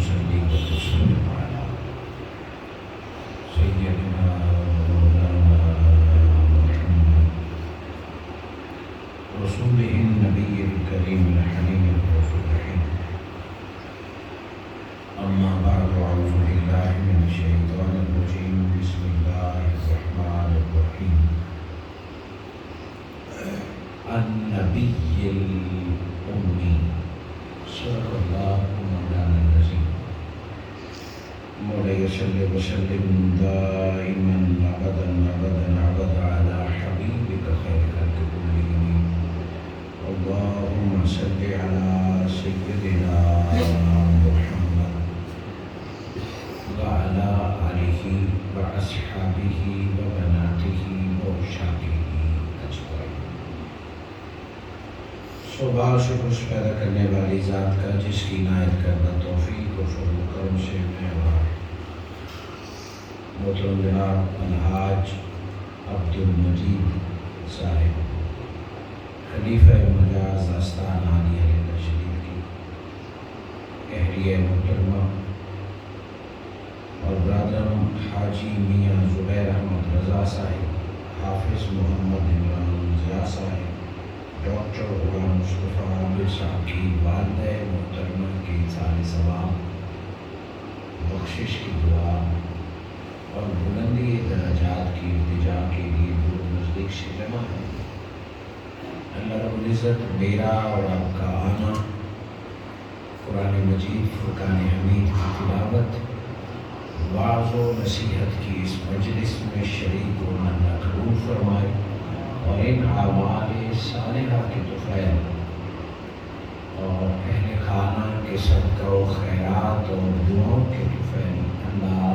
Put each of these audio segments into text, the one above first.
نصلي ونسلم على سيدنا مولانا محمد رسوله النبي الكريم الحليم الرؤوف الرحيم. أما بعد، أعوذ بالله من الشيطان الرجيم. بسم الله الرحمن الرحيم. النبي الأمي صدق الله مولانا العظيم. مولاي صل وسلم دائما أبدا أبدا أبدا على حبيبك خير خلق كلهم. اللهم صل على سيدنا محمد وعلى آله وأصحابه وبناته وعشاقه أجمعين. صبح شکر اس پیدا کرنے والی ذات کا جس کی عنایت کردہ توفیق و فضل و کرم سے میں اور محترم جناب الحاج عبدالمجید صاحب خلیفہ مجاز آستان عالیہ علیہ شریف کی اہلیہ محترمہ اور برادرم حاجی میاں زبیر احمد رضا صاحب، حافظ محمد عمران ضیاء صاحب، ڈاکٹر غلام مصطفیٰ عابد صاحب کی والدہ محترمہ کی سال ثواب بخشش کی دعا اور بلندی درجات کی التجا کے لیے دور نزدیک سے جمع ہے. اللہ رب العزت میرا اور آپ کا آنا قرآن مجید فرقان حمید کی تلاوت واعظ و نصیحت کی اس مجلس میں شریک ہونا اللہ قبول فرمائے اور ان اعمال صالحہ کی طفیل اور اہل خانہ کے صدقہ و خیرات اور دعاؤں کے طفیل اللہ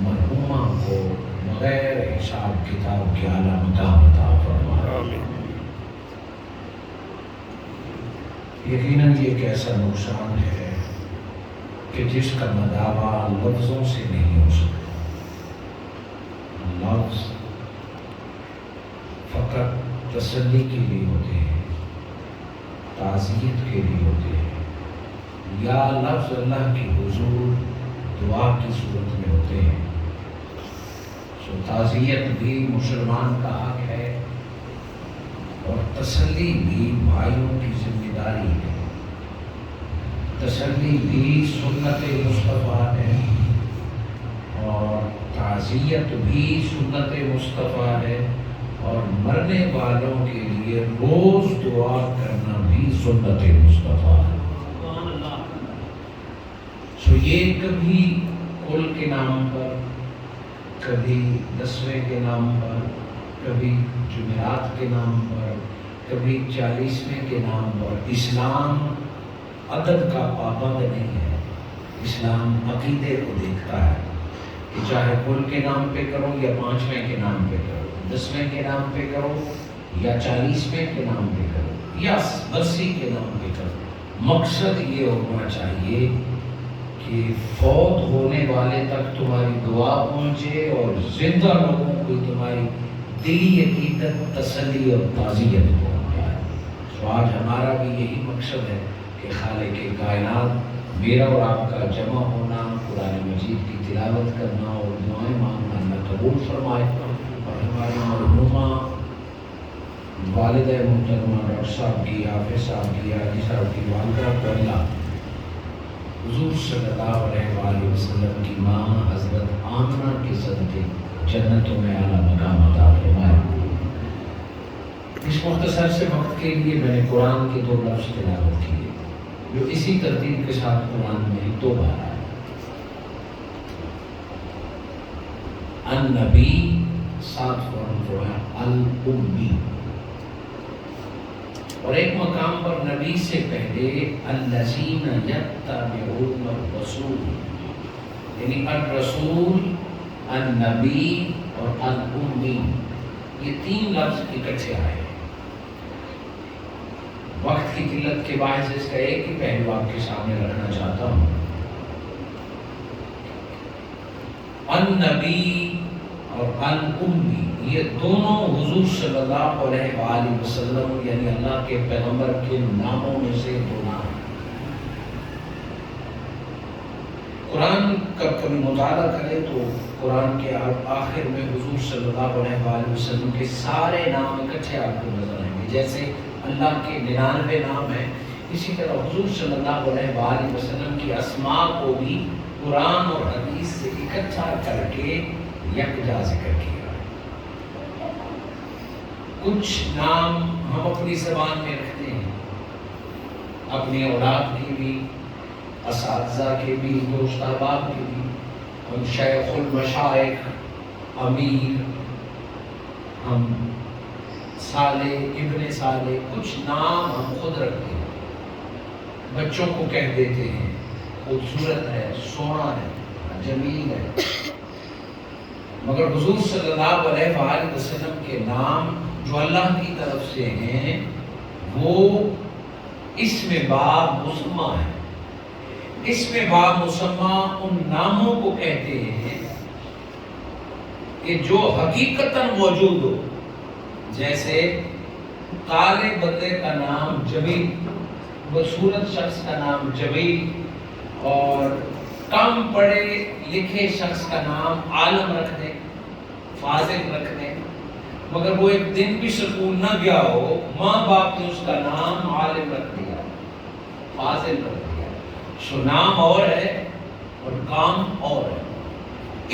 مرحومہ کو بغیر حساب کتاب کے اعلیٰ مقام عطا فرمائے. یقیناً یہ ایک ایسا نقصان ہے کہ جس کا مداوع لفظوں سے نہیں ہو سکتا. لفظ فقط تسلی کے لیے ہوتے ہیں، تعزیت کے لیے ہوتے ہیں، یا لفظ اللہ کی حضور دعا کی صورت میں ہوتے ہیں. سو تعزیت بھی مسلمان کا حق ہے اور تسلی بھی بھائیوں کی ذمہ داری ہے. تسلی بھی سنت مصطفیٰ ہے اور تعزیت بھی سنت مصطفیٰ ہے اور مرنے والوں کے لیے روز دعا کرنا بھی سنت مصطفیٰ ہے. سو یہ کبھی کل کے نام پر، کبھی 10ویں کے نام پر، کبھی جمعرات کے نام پر، کبھی 40ویں کے نام پر. اسلام عدد کا پابند نہیں ہے. اسلام عقیدے کو دیکھتا ہے کہ چاہے کل کے نام پہ کرو یا 5ویں کے نام پہ کرو، 10ویں کے نام پہ کرو یا 40ویں کے نام پہ کرو یا 80 کے نام پہ کرو. مقصد یہ ہونا چاہیے کہ فوت ہونے والے تک تمہاری دعا پہنچے اور زندہ لوگوں کو تمہاری دلی عقیدت، تسلی اور تعزیت پہنچائے. تو آج ہمارا بھی یہی مقصد ہے کہ خالق کائنات میرا اور آپ کا جمع ہونا، قرآن مجید کی تلاوت کرنا اور دعائیں مانگنا اللہ قبول فرمائے اور ہماری مرحومہ والدہ محترمہ ڈاکٹر صاحب کی، حافظ صاحب کی، حاجی صاحب کی والدہ کو اللہ حضور صلی اللہ علیہ وآلہ وسلم کی ماں حضرت آمنہ کے صدقے جنتوں میں اعلیٰ مقام عطا فرمائے. اس مختصر سے وقت کے لیے میں نے قرآن کے 2 لفظ تلاوت کیے جو اسی ترتیب کے ساتھ قرآن میں 2 بار آئے. النبی، ساتھ فوراً جو ہے الامی، اور ایک مقام پر نبی سے پہلے الذین یتبعون الرسول، یعنی الرسول، النبی اور الامی، یہ 3 لفظ اکٹھے آئے. وقت کی قلت کے باعث اس کا ایک ہی پہلو آپ کے سامنے رکھنا چاہتا ہوں. النبی اور الامی یہ دونوں حضور صلی اللہ علیہ وآلہ وسلم یعنی اللہ کے پیغمبر کے ناموں میں سے 2 نام ہیں. قرآن کا کبھی مطالعہ کرے تو قرآن کے آخر میں حضور صلی اللہ علیہ وآلہ وسلم کے سارے نام اکٹھے آپ کو نظر آئیں گے. جیسے اللہ کے 99 نام ہیں، اسی طرح حضور صلی اللہ علیہ وآلہ وسلم کی اسماء کو بھی قرآن اور حدیث سے اکٹھا کر کے یکجا ذکر کیا. کچھ نام ہم اپنی زبان میں رکھتے ہیں، اپنی اولاد کی بھی، اساتذہ کے بھی، دوست احباب کے بھی. ہم شیخ المشائخ، امیر، ہم صالح، ابن صالح، کچھ نام ہم خود رکھتے ہیں. بچوں کو کہہ دیتے ہیں خوبصورت ہے، سونا ہے، جمیل ہے. مگر حضور صلی اللہ علیہ وآلہ وسلم کے نام جو اللہ کی طرف سے ہیں وہ اسم باب مسمى ہے. اسم باب مسمى ان ناموں کو کہتے ہیں کہ جو حقیقتاً موجود ہو. جیسے کالے بندے کا نام جمیل، بدصورت شخص کا نام جمیل، اور کم پڑھے لکھے شخص کا نام عالم رکھ دیں، فاضل رکھ دیں. مگر وہ ایک دن بھی سکول نہ گیا ہو، ماں باپ نے اس کا نام عالم رکھ دیا، فاضل رکھ دیا. سو نام اور ہے اور کام اور ہے.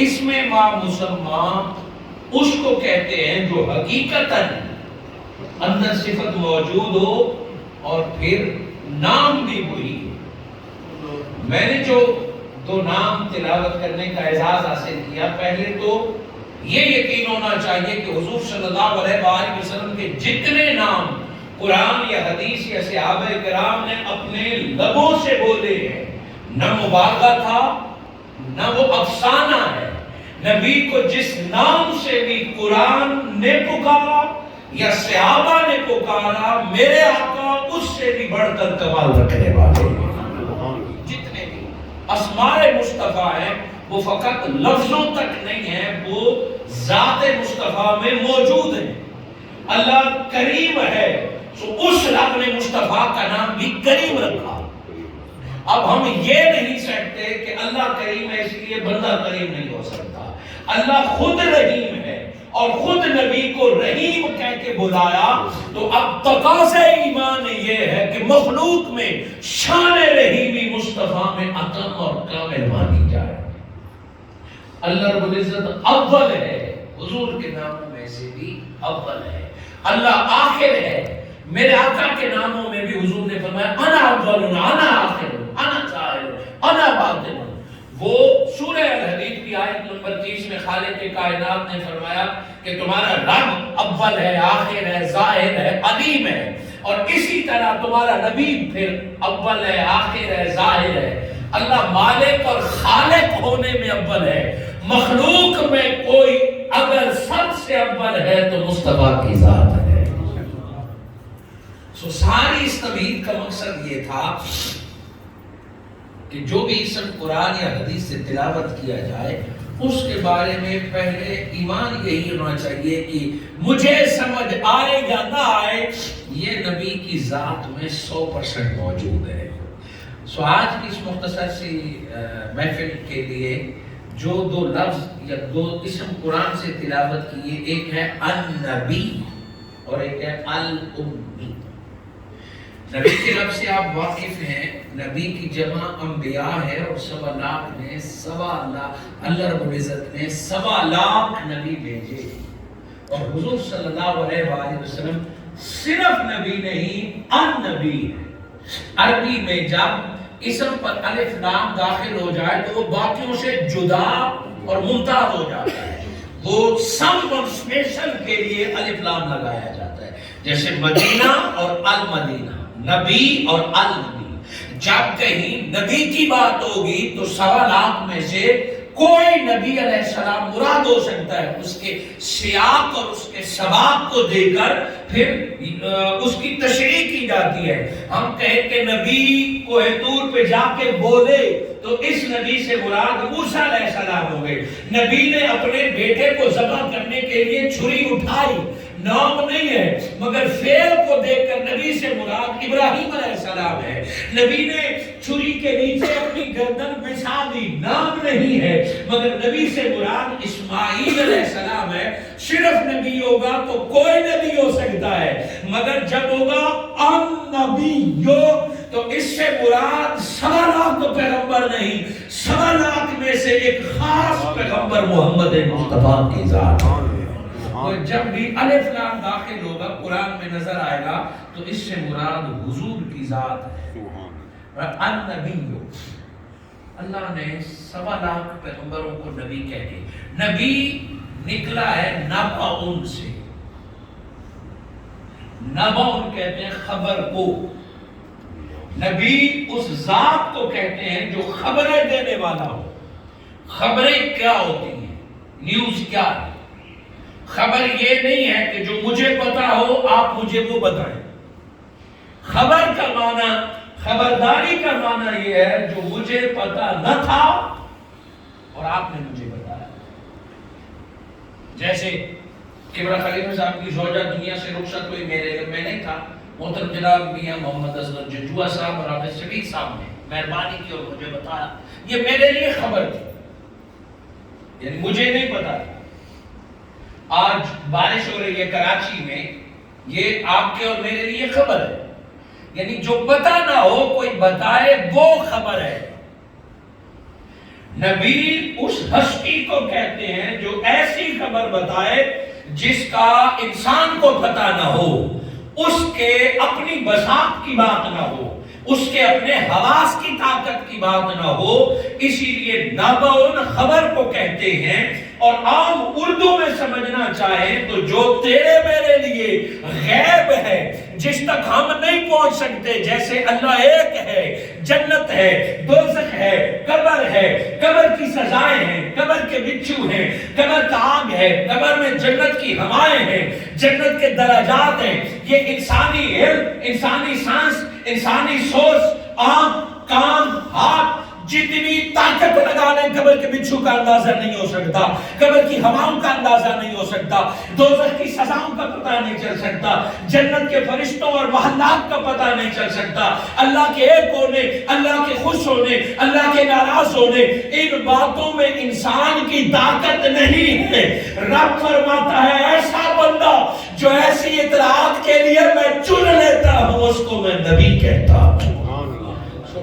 اس میں ما مسمى اس کو کہتے ہیں جو حقیقتاً اندر صفت موجود ہو اور پھر نام بھی وہی. میں نے جو 2 نام تلاوت کرنے کا اعزاز حاصل کیا، پہلے تو یہ یقین ہونا چاہیے کہ حضور صلی اللہ علیہ وآلہ وسلم کے جتنے نام قرآن یا حدیث یا صحابہ کرام نے اپنے لبوں سے بولے ہیں، نہ مبالغہ تھا نہ وہ افسانہ ہے. نبی کو جس نام سے بھی قرآن نے پکارا یا صحابہ نے پکارا، میرے آقا اس سے بھی بڑھ کر کمال رکھنے والے ہیں. جتنے بھی اسماء مصطفیٰ ہیں وہ فقط لفظوں تک نہیں ہیں، وہ ذات مصطفیٰ میں موجود ہیں. اللہ کریم ہے، تو اس رب نے مصطفیٰ کا نام بھی کریم رکھا. اب ہم یہ نہیں سکتے کہ اللہ کریم ہے اس لیے بندہ کریم نہیں ہو سکتا. اللہ خود رحیم ہے اور خود نبی کو رحیم کہہ کے بلایا. تو اب تقاضۂ ایمان یہ ہے کہ مخلوق میں شان رحیمی مصطفیٰ میں اتم اور کامل مانی جائے. اللہ رب العزت اول ہے، حضور کے ناموں میں سے بھی اول ہے. اللہ آخر ہے، میرے آقا کے ناموں میں بھی حضور نے فرمایا انا اول، انا آخر، انا ظاہر، انا باطن. وہ سورہ الحدید کی آیت نمبر 30 میں خالق کائنات نے فرمایا کہ تمہارا رب اول ہے، آخر ہے، ظاہر ہے، علیم ہے. اور اسی طرح تمہارا نبی پھر اول ہے، آخر ہے، ظاہر ہے. اللہ مالک اور خالق ہونے میں اول ہے. مخلوق میں کوئی اگر سب سے اول ہے تو مصطفیٰ کی ذات ہے. سو ساری اس تمہید کا مقصد یہ تھا کہ جو بھی اسم قرآن یا حدیث سے تلاوت کیا جائے اس کے بارے میں پہلے ایمان یہی ہونا چاہیے کہ مجھے سمجھ آئے یا نہ آئے یہ نبی کی ذات میں 100% موجود ہے. سو آج کی اس مختصر سی محفل کے لیے جو 2 لفظ یا 2 اسم قرآن سے تلاوت کیے، ایک ہے النبی اور ایک ہے الامی. نبی کے لفظ سے آپ واقف ہیں، نبی کی جمع انبیاء ہے اور 1.25 لاکھ نے 1.25 لاکھ اللہ رب العزت نے 1.25 لاکھ نبی بھیجے. اور حضور صلی اللہ علیہ وآلہ وسلم صرف نبی نہیں، النبی ہے. عربی میں جب اسم پر الف لام داخل ہو جائے تو وہ باقیوں سے جدا اور ممتاز ہو جاتا ہے. وہ سم اور اسپیشل کے لیے الف لام لگایا جاتا ہے. جیسے مدینہ اور المدینہ، نبی اور النبی. جب کہیں نبی کی بات ہوگی تو 1.25 لاکھ میں سے کوئی نبی علیہ السلام مراد ہو سکتا ہے. اس کے سیاق اور اس کے سباق کو دے کر پھر اس کی تشریح کی جاتی ہے. ہم کہیں کہ نبی کوہ طور پہ جا کے بولے تو اس نبی سے مراد موسیٰ علیہ السلام ہو گئے. نبی نے اپنے بیٹے کو ذبح کرنے کے لیے چھری اٹھائی. نام نہیں ہے، مگر فعل کو دیکھ کر نبی سے مراد ابراہیم علیہ السلام ہے۔ نبی نے چھری کے نیچے اپنی گردن بچھا دی، نام نہیں ہے، مگر نبی سے مراد اسماعیل علیہ السلام ہے۔ صرف نبی ہوگا تو کوئی نبی ہو سکتا ہے، مگر جب ہوگا ان نبیو تو اس سے مراد 1.25 پیغمبر نہیں، 1.25 میں سے ایک خاص پیغمبر محمد مصطفیٰ کی ذات ہے۔ اور جب بھی الف لام داخل ہوگا قرآن میں نظر آئے گا تو اس سے مراد حضور کی ذات ہے۔ النبی، اللہ نے 1.25 پیغمبروں کو نبی کہہ دی۔ نبی نکلا ہے نبأ سے، نبأ کہتے ہیں خبر کو، نبی اس ذات کو کہتے ہیں جو خبریں دینے والا ہو۔ خبریں کیا ہوتی ہیں؟ نیوز کیا ہے؟ خبر یہ نہیں ہے کہ جو مجھے پتا ہو آپ مجھے وہ بتائیں۔ خبر کا معنی، خبرداری کا معنی یہ ہے جو مجھے پتا نہ تھا اور آپ نے مجھے بتایا۔ جیسے کبرا خلیفہ صاحب کی زوجہ دنیا سے رخصت ہوئی، میرے علم میں نہیں تھا، محترم جناب میاں محمد اصغر ججوا صاحب اور حافظ شفیق صاحب نے مہربانی کی اور مجھے بتایا۔ یہ میرے لیے خبر تھی، یعنی مجھے نہیں پتا تھا۔ آج بارش ہو رہی ہے کراچی میں، یہ آپ کے اور میرے لیے خبر ہے، یعنی جو پتا نہ ہو کوئی بتائے وہ خبر ہے۔ نبی اس ہستی کو کہتے ہیں جو ایسی خبر بتائے جس کا انسان کو پتا نہ ہو، اس کے اپنی بساط کی بات نہ ہو، اس کے اپنے حواس کی طاقت کی بات نہ ہو، اسی لیے نبأ خبر کو کہتے ہیں۔ اور عام اردو میں سمجھنا چاہیں تو جو تیرے میرے لیے غیب ہے، جس تک ہم نہیں پہنچ سکتے، جیسے اللہ ایک ہے، جنت ہے، دوزخ ہے، قبر ہے، قبر کی سزائیں ہیں، قبر کے بچھو ہیں، قبر کا آگ ہے، قبر میں جنت کی ہوائیں ہیں، جنت کے درجات ہیں۔ یہ انسانی علم، انسانی سائنس، انسانی سوچ، آنکھ، کان، ہاتھ جتنی طاقت لگا لیں قبر کے بچھو کا اندازہ نہیں ہو سکتا، قبر کی ہواؤں کا اندازہ نہیں ہو سکتا، دوزخ کی سزاؤں کا پتہ نہیں چل سکتا، جنت کے فرشتوں اور محلات کا پتہ نہیں چل سکتا، اللہ کے ایک ہونے، اللہ کے خوش ہونے، اللہ کے ناراض ہونے، ان باتوں میں انسان کی طاقت نہیں ہے۔ رب فرماتا ہے ایسا بندہ جو ایسی اطلاعات کے لیے میں چن لیتا ہوں اس کو میں نبی کہتا ہوں۔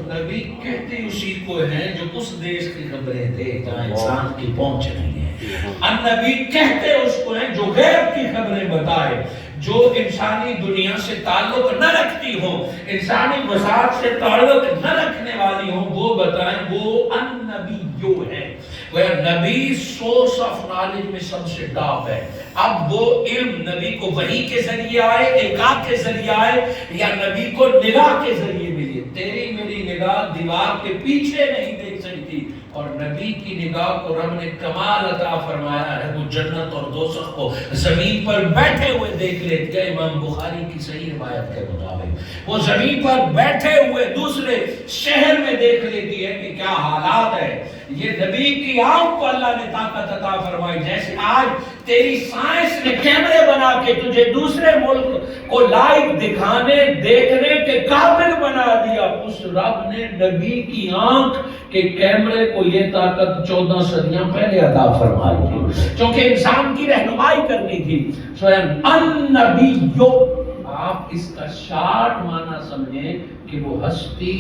نبی کہتے اسی کو ہیں جو اس دیش کی خبریں دے جہاں انسان کی پہنچ نہیں ہے۔ النبی کہتے اس کو ہیں جو غیب کی خبریں بتائے، جو انسانی دنیا سے تعلق نہ رکھتی ہوں، انسانی وسعت سے تعلق نہ رکھنے والی ہوں، وہ بتائیں، وہ النبیو ہے۔ وہ نبی سورس آف نالج میں سب سے ٹاپ ہے۔ اب وہ علم نبی کو وحی کے ذریعے آئے، القاء کے ذریعے آئے، یا نبی کو نگاہ کے ذریعے ملی۔ تیری میری نگاہ دیوار کے پیچھے نہیں دیکھ سکتی، اور نبی کی نگاہ کو رب نے کمال عطا فرمایا ہے، وہ جنت اور دوزخ کو زمین پر بیٹھے ہوئے دیکھ لیتی ہے۔ امام بخاری کی صحیح روایت کے مطابق وہ زمین پر بیٹھے ہوئے دوسرے شہر میں دیکھ لیتی ہے کہ کیا حالات ہے۔ یہ نبی کی آنکھ کو اللہ نے طاقت عطا فرمائی۔ جیسے آج تیری سائنس نے کیمرے بنا کے تجھے دوسرے ملک کو لائیو دکھانے دیکھنے کے قابل بنا دیا، اس رب نے نبی کی آنکھ کے کیمرے کو یہ طاقت 14 صدیاں پہلے عطا فرمائی تھی، کیونکہ انسان کی رہنمائی کرنی تھی۔ النبیو، آپ اس کا شارٹ معنی سمجھیں کہ وہ ہستی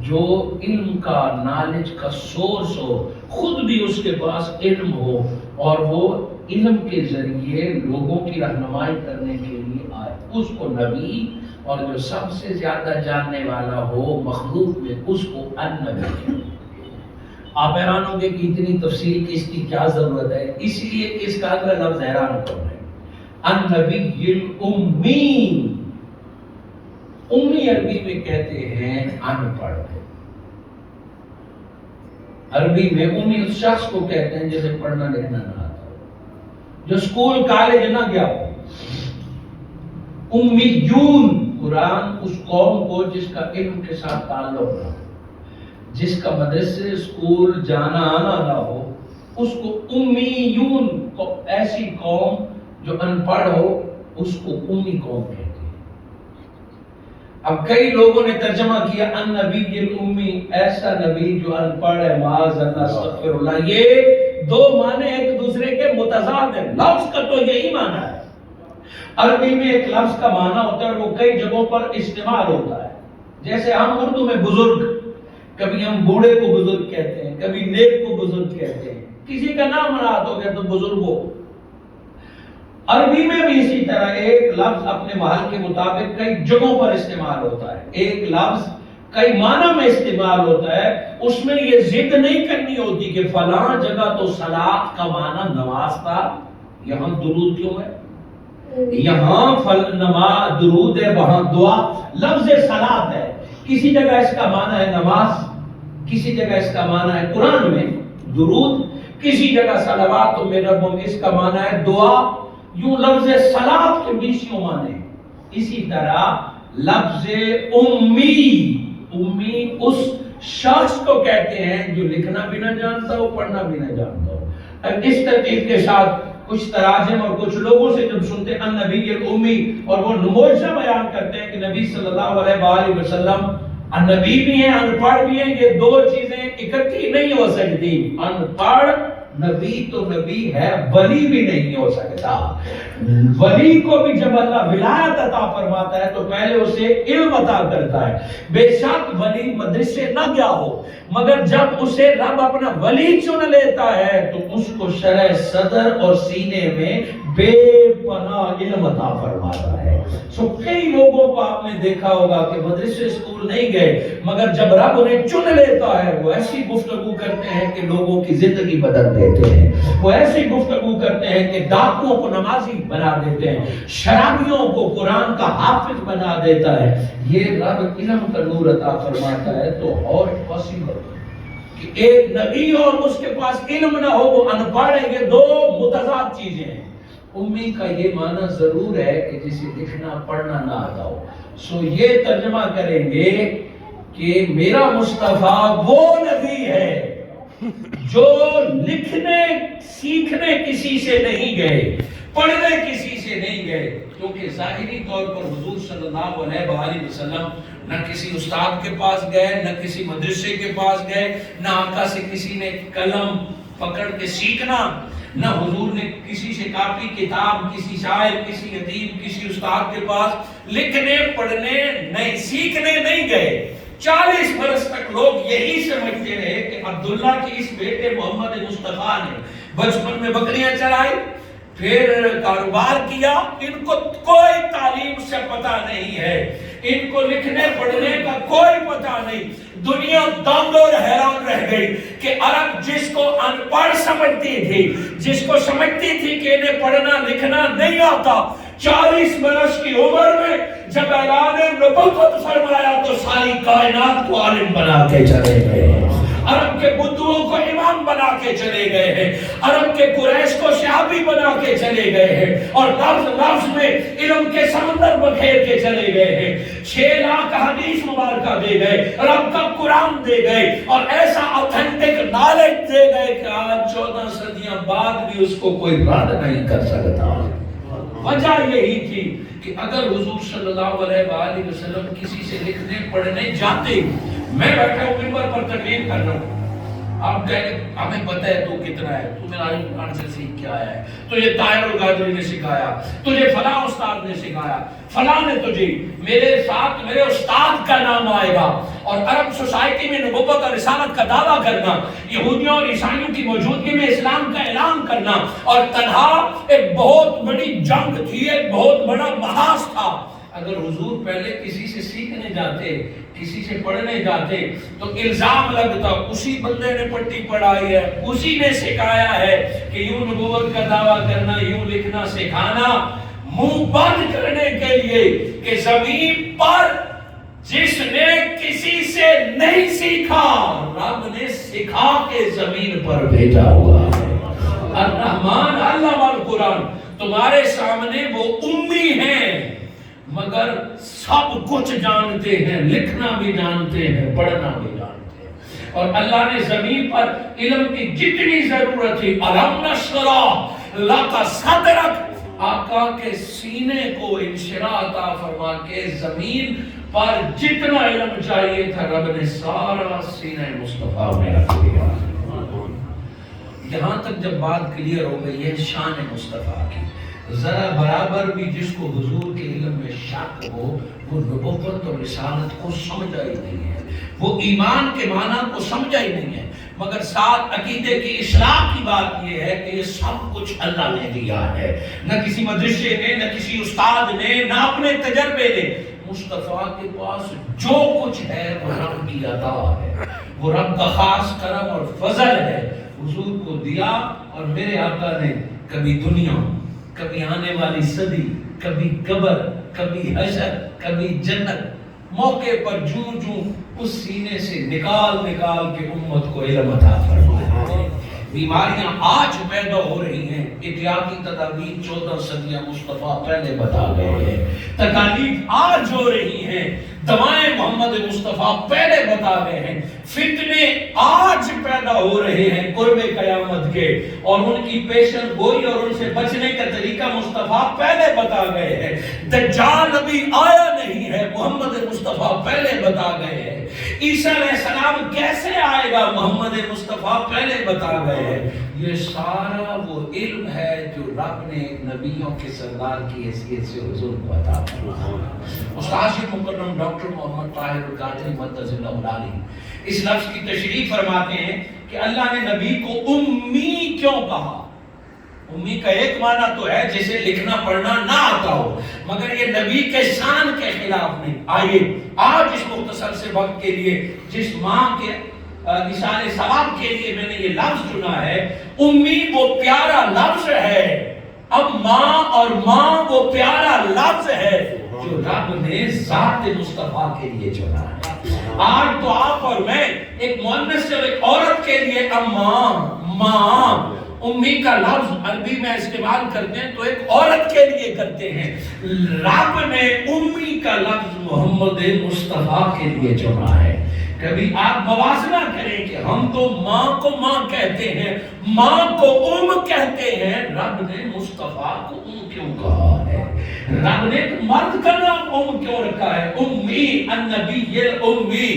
جو علم کا، نالج کا سورس ہو، خود بھی اس کے پاس علم ہو، اور وہ علم کے ذریعے لوگوں کی رہنمائی کرنے کے لیے آئے، اس کو نبی، اور جو سب سے زیادہ جاننے والا ہو مخلوق میں اس کو النبی کہتے ہیں۔ آپ حیران ہوں گے کہ اتنی تفصیل کی اس کی کیا ضرورت ہے، اس لیے کہ اس کا اگلا لفظ حیران کرنا ہے۔ النبی الامی، امی عربی میں کہتے ہیں ان پڑھ۔ عربی میں امی اس شخص کو کہتے ہیں جسے پڑھنا لکھنا نہ آتا ہو، جو اسکول کالج نہ گیا ہو۔ امیون، قرآن اس قوم کو جس کا علم کے ساتھ تعلق نہ ہو، جس کا مدرسے اسکول جانا آنا نہ ہو، اس کو امیون، ایسی قوم جو ان پڑھ ہو اس کو امی قوم کہتے ہیں۔ اب کئی لوگوں نے ترجمہ کیا ان نبی الامی، ایسا نبی جو ان پڑھ ہے، معاذ اللہ استغفر اللہ۔ یہ دو معنی ایک دوسرے کے متضاد ہیں۔ لفظ کا تو یہی معنی ہے، عربی میں ایک لفظ کا معنی ہوتا ہے اور وہ کئی جگہوں پر استعمال ہوتا ہے۔ جیسے ہم اردو میں بزرگ، کبھی ہم بوڑھے کو بزرگ کہتے ہیں، کبھی نیک کو بزرگ کہتے ہیں، کسی کا نام رات ہو گیا تو بزرگ ہو۔ عربی میں بھی اسی طرح ایک لفظ اپنے محل کے مطابق کئی جگہوں پر استعمال ہوتا ہے۔ ایک لفظ کئی معنی میں استعمال ہوتا ہے، اس میں یہ ضد نہیں کرنی ہوتی کہ فلاں جگہ تو صلاۃ کا معنی نماز تھا، یہاں درود کیوں ہے؟ یہاں نماز درود ہے، وہاں دعا۔ لفظ صلاۃ ہے، کسی جگہ اس کا معنی ہے نماز، کسی جگہ اس کا معنی ہے قرآن میں درود، کسی جگہ صلوات من ربہم اس کا معنی ہے دعا۔ یوں لفظ صلاۃ کے 20 معنی ہیں۔ اسی طرح لفظ امی اس شخص کو کہتے ہیں جو لکھنا بھی نہ جانتا ہو، پڑھنا بھی نہ جانتا ہو۔ اب اس ترتیب کے ساتھ کچھ تراجم اور کچھ لوگوں سے جب سنتے ہیں النبی الامی اور وہ نموذجہ بیان کرتے ہیں کہ نبی صلی اللہ علیہ وآلہ وسلم نبی بھی ہیں، ان پڑھ بھی ہیں، یہ دو چیزیں اکٹھی نہیں ہو سکتی۔ ان پڑھ نبی تو نبی ہے، ولی بھی نہیں ہو سکتا۔ ولی کو بھی جب اللہ ولایت عطا فرماتا ہے تو پہلے اسے علم عطا کرتا ہے۔ بے شک ولی مدرسے نہ گیا ہو، مگر جب اسے رب اپنا ولی چن لیتا ہے تو اس کو شرح صدر اور سینے میں بے پناہ علم عطا فرماتا ہے۔ سو کئی لوگوں کو آپ نے دیکھا ہوگا کہ مدرسے اسکول نہیں گئے، مگر جب رب انہیں چن لیتا ہے وہ ایسی گفتگو کرتے ہیں کہ لوگوں کی زندگی بدل دیتے ہیں۔ وہ ایسی گفتگو کرتے ہیں کہ ڈاکوؤں کو نمازی بنا دیتے ہیں، شرابیوں کو قرآن کا حافظ بنا دیتا ہے۔ یہ رب علم کا نور عطا فرماتا ہے تو اور پاسبل کہ ایک نبی اور اس کے پاس علم نہ ہو، وہ ان پڑھ ہے، یہ دو متضاد چیزیں ہیں۔ امی کا یہ معنی ضرور ہے کہ جسے لکھنا پڑھنا نہ آتا ہو۔ سو یہ ترجمہ کریں گے کہ میرا مصطفیٰ وہ نبی ہے جو لکھنے سیکھنے کسی سے نہیں گئے، پڑھنے کسی سے نہیں گئے، کیونکہ ظاہری طور پر حضور صلی اللہ علیہ وآلہ وسلم نہ کسی استاد کے پاس گئے، نہ کسی مدرسے کے پاس گئے، نہ آقا سے کسی نے قلم پکڑ کے سیکھنا، نہ حضور نے کسی سے کاپی کتاب، کسی شاعر، کسی ادیب، کسی استاد کے پاس لکھنے پڑھنے نہیں، سیکھنے نہیں گئے۔ 40 برس تک لوگ یہی سمجھتے رہے کہ عبداللہ کے اس بیٹے محمد مصطفیٰ نے بچپن میں بکریاں چرائی، پھر کاروبار کیا، ان کو کوئی تعلیم سے پتہ نہیں ہے، ان کو لکھنے پڑھنے کا کوئی پتہ نہیں۔ دنیا دنگ اور حیران رہ گئی کہ عرب جس کو ان پڑھ سمجھتی تھی، جس کو سمجھتی تھی کہ انہیں پڑھنا لکھنا نہیں آتا، 40 برس کی عمر میں جب اعلان نبوت فرمایا تو ساری کائنات کو عالم بنا کے چلے گئے ہیں۔ عرب کے بدھوں کو امام بنا کے چلے گئے ہیں، عرب کے قریش کو شہابی بنا کے چلے گئے ہیں، اور لفظ لفظ میں علم کے سمندر بکھیر کے چلے گئے ہیں۔ 6 لاکھ حدیث مبارکہ دے گئے، رب کا قرآن دے گئے، اور ایسا اوتھینٹک نالج دے گئے کہ آج 14 صدیاں بعد بھی اس کو کوئی رد نہیں کر سکتا۔ وجہ یہی تھی کہ اگر حضور صلی اللہ علیہ وآلہ وسلم کسی سے لکھنے پڑھنے جاتے، میں بیٹھا ہوں ممبر پر تقریر کر رہا ہوں، آپ کہیں ہمیں پتہ ہے تو کتنا ہے، تو میرا قرآن سے سیکھ کے آیا ہے، تجھے طاہر القادری نے سکھایا، تجھے فلاں استاد نے سکھایا، فلاں نے تجھے، میرے ساتھ میرے استاد کا نام آئے گا۔ اور عرب سوسائٹی میں نبوت اور رسالت کا دعویٰ کرنا، یہودیوں اور عیسائیوں کی موجودگی میں اسلام کا اعلان کرنا، اور تنہا ایک بہت بڑی جنگ تھی، ایک بہت بڑا محاذ تھا۔ اگر حضور پہلے کسی سے سیکھنے جاتے، کسی سے پڑھنے جاتے تو الزام لگتا اسی بندے نے پٹی پڑھائی ہے، اسی نے سکھایا ہے کہ یوں نبوت کا دعویٰ کرنا، یوں لکھنا سکھانا، منہ بند کرنے کے لیے کہ زمین پر جس نے کسی سے نہیں سیکھا رب نے سکھا کے زمین پر بھیجا ہوا ہے۔ الرحمن علم القرآن، تمہارے سامنے وہ امی ہیں مگر سب کچھ جانتے ہیں، لکھنا بھی جانتے ہیں، پڑھنا بھی جانتے ہیں۔ اور اللہ نے زمین پر علم کی جتنی ضرورت تھی، الم نشرح لک صدرک، آقا کے سینے کو انشراح عطا فرما کے زمین پر جتنا علم چاہیے تھا رب نے سارا سینہ مصطفیٰ میں رکھ دیا. یہاں تک جب بات کلیئر ہو گئی ہے شان مصطفیٰ کی، ذرا برابر بھی جس کو حضور کے علم میں شک ہو وہ نبوت اور رسالت کو سمجھا ہی نہیں ہے، وہ ایمان کے معنی کو سمجھا ہی نہیں ہے. مگر ساتھ عقیدے کی اصلاح کی بات یہ ہے کہ یہ سب کچھ اللہ نے دیا ہے، نہ کسی مدرسے نے، نہ کسی استاد نے، نہ اپنے تجربے نے. مصطفیٰ کے پاس جو کچھ ہے وہ رب کی عطا ہے، وہ رب کا خاص کرم اور فضل ہے، حضور کو دیا. اور میرے آقا نے کبھی دنیا، کبھی آنے والی صدی، کبھی قبر، کبھی حشر، کبھی جنت، موقع پر جوں اس سینے سے نکال کے امت کو علم عطا فرمایا. بیماریاں آج پیدا ہو رہی ہیں، احتیاطی تدابیر 14 صدیاں مصطفیٰ پہلے بتا گئے ہیں. تکالیف آج ہو رہی ہیں، دوائیں محمد مصطفیٰ پہلے بتا گئے ہیں. فتنے آج پیدا ہو رہے ہیں قرب قیامت کے، اور ان کی پیشن گوئی اور ان سے بچنے کا طریقہ مصطفیٰ پہلے بتا گئے ہیں. دجال ابھی آیا نہیں ہے، محمد مصطفیٰ پہلے بتا گئے ہیں. عیسیٰ علیہ السلام کیسے آئے گا، محمد مصطفیٰ پہلے بتا گئے ہیں. یہ سارا وہ علم ہے جو رب نے نبیوں کے سردار کی حیثیت سے حضور کو عطا فرمایا. استاد مکرم ڈاکٹر محمد طاہر القادری مدث اللہ علیہ اس لفظ کی تشریح فرماتے ہیں کہ اللہ نے نبی کو امی کیوں کہا. امی کا ایک معنی تو ہے جسے لکھنا پڑھنا نہ آتا ہو، مگر یہ نبی کے شان کے خلاف نہیں. آئیے آج اس مختصر سے وقت کے لیے جس ماں کے نشان ثواب کے لیے میں نے یہ لفظ چنا ہے، امی وہ پیارا لفظ ہے. اب ماں اور ماں وہ پیارا لفظ ہے جو رب نے ذات مصطفیٰ کے لیے چنا ہے. آج تو آپ اور میں ایک مؤنث سے ایک عورت کے لیے ماں امی کا لفظ عربی میں استعمال کرتے ہیں تو ایک عورت کے لیے کرتے ہیں. رب نے امی کا لفظ محمد مصطفیٰ کے لیے چنا ہے. کبھی آپ موازنہ کریں کہ ہم تو ماں کو ماں کہتے ہیں، ماں کو کہتے ہیں، رب نے مصطفیٰ کو کیوں کہا ہے؟ رب نے مرد کا نام کیوں رکھا ہے؟ امی، النبی الامی.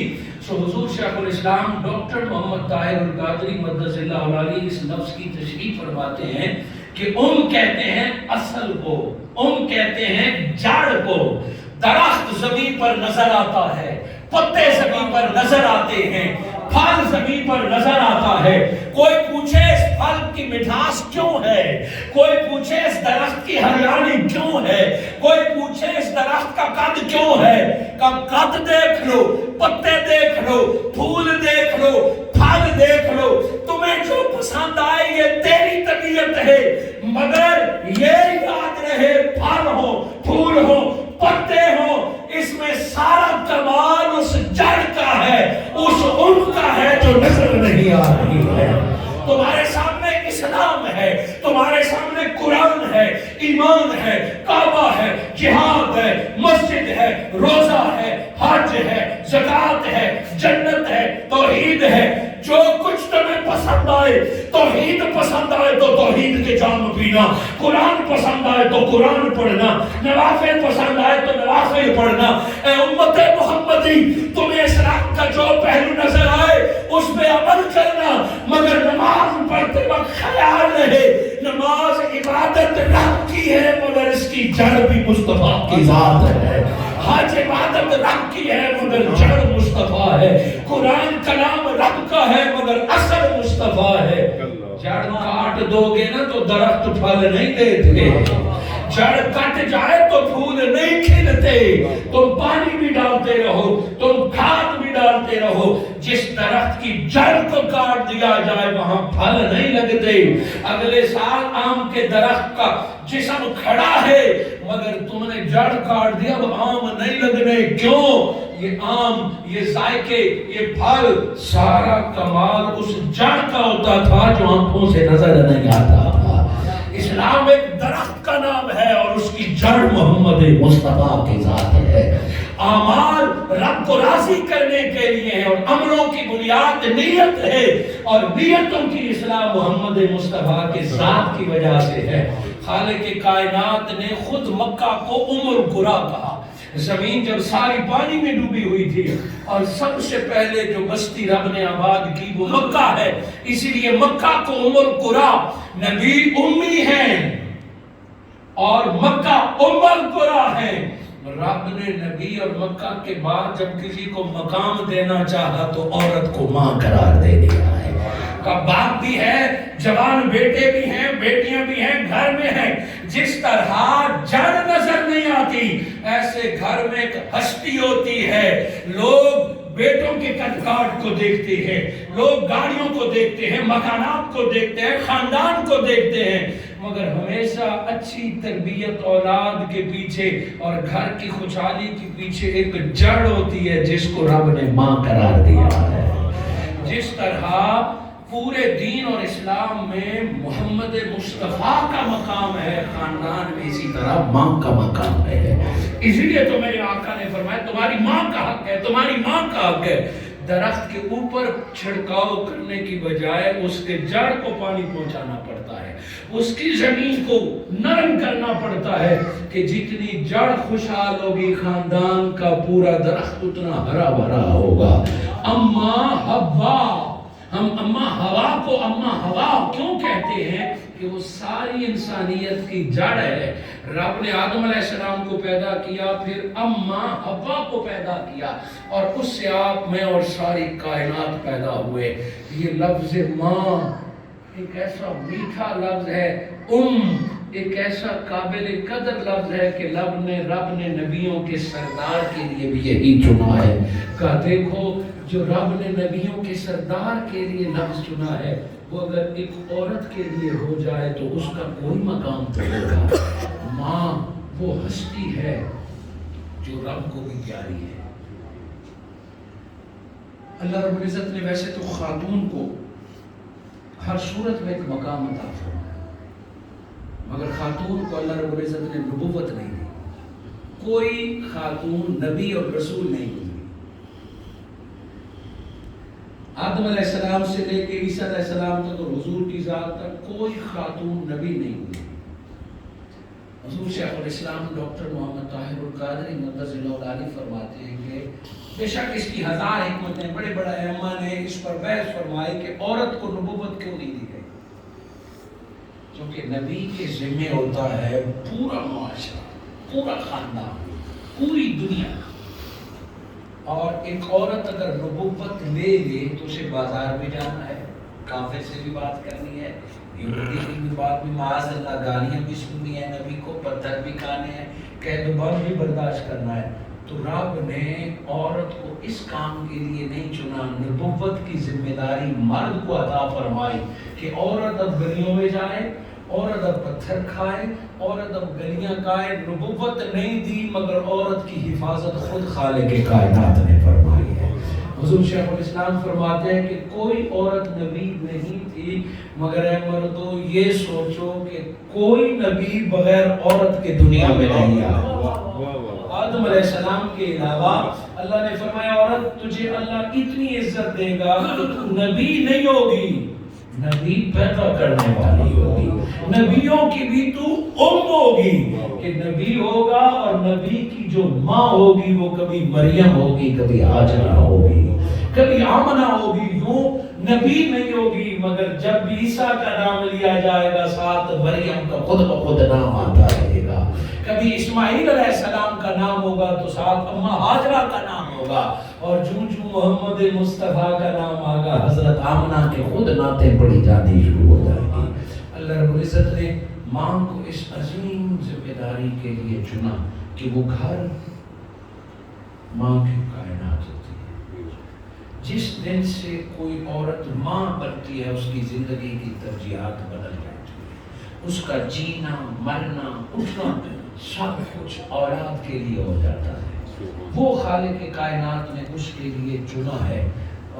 حضور شیخ الاسلام ڈاکٹر محمد طاہر القادری مدث اللہ علیہ اس لفظ کی تشریح فرماتے ہیں کہ کہتے ہیں اصل کو، کہتے ہیں جڑ کو. درخت زمین پر نظر آتا ہے، پتے زمین پر نظر آتے ہیں، پھل زمین پر نظر آتا ہے. کوئی پوچھے اس پھل کی مٹھاس کیوں ہے، کوئی پوچھے اس درخت کی ہریالی کیوں ہے، کوئی پوچھے اس درخت کا قد کیوں ہے. قد دیکھ لو، پتے دیکھ لو، پھول دیکھ لو، پھل دیکھ لو، تمہیں جو پسند آئے یہ تیری طبیعت ہے. مگر یہ یاد رہے پھل ہو، پھول ہو، پتے ہو، اس میں سارا کمال اس جڑ کا ہے، اس کا ہے جو نظر نہیں آ رہی ہے. تمہارے سامنے اسلام ہے، تمہارے سامنے قرآن ہے، ایمان ہے، کعبہ ہے، جہاد ہے، مسجد ہے، روزہ ہے، حج ہے، زکوٰۃ ہے، جنت ہے، توحید ہے. جو کچھ تمہیں پسند آئے، توحید پسند آئے تو توحید کے جام پینا، قرآن پسند آئے تو قرآن پڑھنا، نوافل پسند آئے تو نوافل پڑھنا. اے امت محمدی، تمہیں اسلام کا جو پہلو نظر آئے اس پہ عمل کرنا، مگر نماز پڑھتے وقت خیال رہے نماز عبادت رب کی ہے مگر اس کی جڑ بھی مصطفیٰ کی ذات ہے. حج عبادت رب کی ہے مگر جڑ مصطفیٰ ہے. قرآن کلام رب کا ہے مگر اثر مصطفیٰ ہے. جڑ کاٹ دو گے نا تو درخت پھل نہیں دیتے، جڑ کٹ جائے تو پھول نہیں کھلتے. تم پانی بھی ڈالتے رہو، تم کھاد بھی ڈالتے رہو، جس درخت کی جڑ کو کاٹ دیا جائے وہاں پھل نہیں لگتے. اگلے سال آم کے درخت کا جسم کھڑا ہے مگر تم نے جڑ کاٹ دیا، اب آم نہیں لگنے. کیوں؟ یہ آم، یہ ذائقے، یہ پھل، سارا کمال اس جڑ کا ہوتا تھا جو آنکھوں سے نظر نہیں آتا تھا. اسلام ایک درخت کا نام ہے اور اس کی جڑ جڑ محمد مصطفیٰ کی ذات ہے۔ اعمال رب کو راضی کرنے کے لیے ہیں اور عملوں کی بنیاد نیت ہے، اور نیتوں کی اصلاح محمد مصطفیٰ کے ذات کی وجہ سے ہے۔ خالق کائنات نے خود مکہ کو ام القریٰ کہا۔ زمین جب ساری پانی میں ڈوبی ہوئی تھی اور سب سے پہلے جو بستی رب نے آباد کی وہ مکہ ہے، اسی لیے مکہ کو ام القریٰ، نبی امی ہیں اور مکہ ام القریٰ ہے۔ رب نے نبی اور مکہ کے بعد جب کسی کو مقام دینا چاہا تو عورت کو ماں قرار دے دیا ہے۔ کا باپ بھی ہے، جوان بیٹے بھی ہیں، بیٹیاں بھی ہیں، گھر میں ہیں۔ جس طرح جڑ نظر نہیں آتی، ایسے گھر میں ایک ہستی ہوتی ہے۔ لوگ بیٹوں کے قد کاٹ کو دیکھتے ہیں، لوگ گاڑیوں کو دیکھتے ہیں، مکانات کو دیکھتے ہیں، خاندان کو دیکھتے ہیں، مگر ہمیشہ اچھی تربیت اولاد کے پیچھے اور گھر کی خوشحالی کے پیچھے ایک جڑ ہوتی ہے جس کو رب نے ماں قرار دیا ہے۔ جس طرح پورے دین اور اسلام میں محمد مصطفیٰ کا مقام ہے، خاندان میں اسی طرح ماں کا مقام ہے۔ اسی لیے تو میرے آقا نے فرمایا تمہاری ماں کا حق ہے، تمہاری ماں کا حق ہے۔ درخت کے اوپر چھڑکاؤ کرنے کی بجائے اس کے جڑ کو پانی پہنچانا پڑتا ہے، اس کی زمین کو نرم کرنا پڑتا ہے کہ جتنی جڑ خوشحال ہوگی خاندان کا پورا درخت اتنا ہرا بھرا ہوگا۔ اماں حوا، ہم اماں ہوا کو اماں ہوا کیوں کہتے ہیں؟ کہ وہ ساری انسانیت کی جڑ ہے۔ رب نے آدم علیہ السلام کو پیدا کیا، پھر اماں حوا کو پیدا کیا، اور اس سے آپ میں اور ساری کائنات پیدا ہوئے۔ یہ لفظ ماں ایک ایسا میٹھا لفظ ہے، ایک ایسا قابل قدر لفظ ہے کہ رب نے نبیوں کے سردار کے لیے بھی یہی چنا ہے۔ کہ دیکھو جو رب نے نبیوں کے سردار کے لیے لفظ چنا ہے، وہ اگر ایک عورت کے لیے ہو جائے تو اس کا کوئی مقام تو ہوگا۔ ماں وہ ہستی ہے جو رب کو بھی پیاری ہے۔ اللہ رب العزت نے ویسے تو خاتون کو ہر صورت میں ایک مقام عطا فرمایا، مگر خاتون کو اللہ رب العزت نے نبوت نہیں دی۔ کوئی خاتون نبی اور رسول نہیں ہوئی۔ آدم علیہ السلام سے لے کے عیسیٰ علیہ السلام تک اور حضور کی ذات تک کوئی خاتون نبی نہیں ہوئی۔ حضور شیخ الاسلام ڈاکٹر محمد طاہر القادری مقدس العلی فرماتے ہیں کہ بے شک اس کی ہزار حکمتیں، بڑے بڑے ائمہ نے اس پر بحث فرمائی کہ عورت کو نبوت کیوں نہیں دی گئی، کیونکہ نبی کے ذمہ ہوتا ہے پورا معاشرہ، پورا خاندان، پوری دنیا، اور ایک عورت اگر نبوت لے تو اسے بازار بھی جانا ہے، کافر سے بھی بات کرنی ہے، یہودی کی بھی بات بھی، معاذ اللہ گالیاں بھی سننی ہے، نبی کو پتھر بھی کھانے ہیں، قید و بند بھی برداشت کرنا ہے۔ تو رب نے عورت کو اس کام کے لیے نہیں چنا، نبوت کی ذمہ داری مرد کو عطا فرمائی کہ عورت اب گلیوں میں جائے، عورت اب پتھر کھائے، عورت اب گلیاں کھائے۔ نبوت نہیں دی مگر عورت کی حفاظت خود خالق کائنات نے فرمائی ہے۔ حضور شیخ الاسلام فرماتے ہیں کہ کوئی عورت نبی نہیں تھی، مگر اے مردو یہ سوچو کہ کوئی نبی بغیر عورت کے دنیا میں نہیں آیا۔ آدم علیہ السلام کے علاوہ اللہ نے فرمایا عورت تجھے اللہ اتنی عزت دے گا کہ تو نبی نہیں ہوگی، نبی پیدا کرنے والی ہوگی، نبیوں کی بھی تو ہوگی، کہ نبی ہوگا، اور نبی کی جو ماں ہوگی وہ کبھی مریم ہوگی، کبھی ہاجرہ ہوگی، کبھی آمنہ ہوگی۔ یوں نبی نہیں ہوگی، مگر جب عیسیٰ کا نام لیا جائے گا ساتھ مریم کا خود بخود نام آتا رہے گا۔ کبھی اسماعیل علیہ السلام کا نام ہوگا تو ساتھ اماں ہاجرہ کا نام ہوگا، اور جو محمد مصطفیٰ کا نام آگا حضرت آمنہ کے خود نعتیں پڑھی جاتی شروع ہو جائے گی۔ اللہ رب العزت نے ماں کو اس عظیم ذمہ داری کے لیے چنا کہ وہ گھر ماں کی کائنات ہوتی ہے۔ جس دن سے کوئی عورت ماں بنتی ہے اس کی زندگی کی ترجیحات بدل جاتی ہے، اس کا جینا مرنا اٹھنا سب کچھ اولاد کے لیے ہو جاتا ہے۔ وہ خالق کائنات نے اس کے لیے چنا ہے،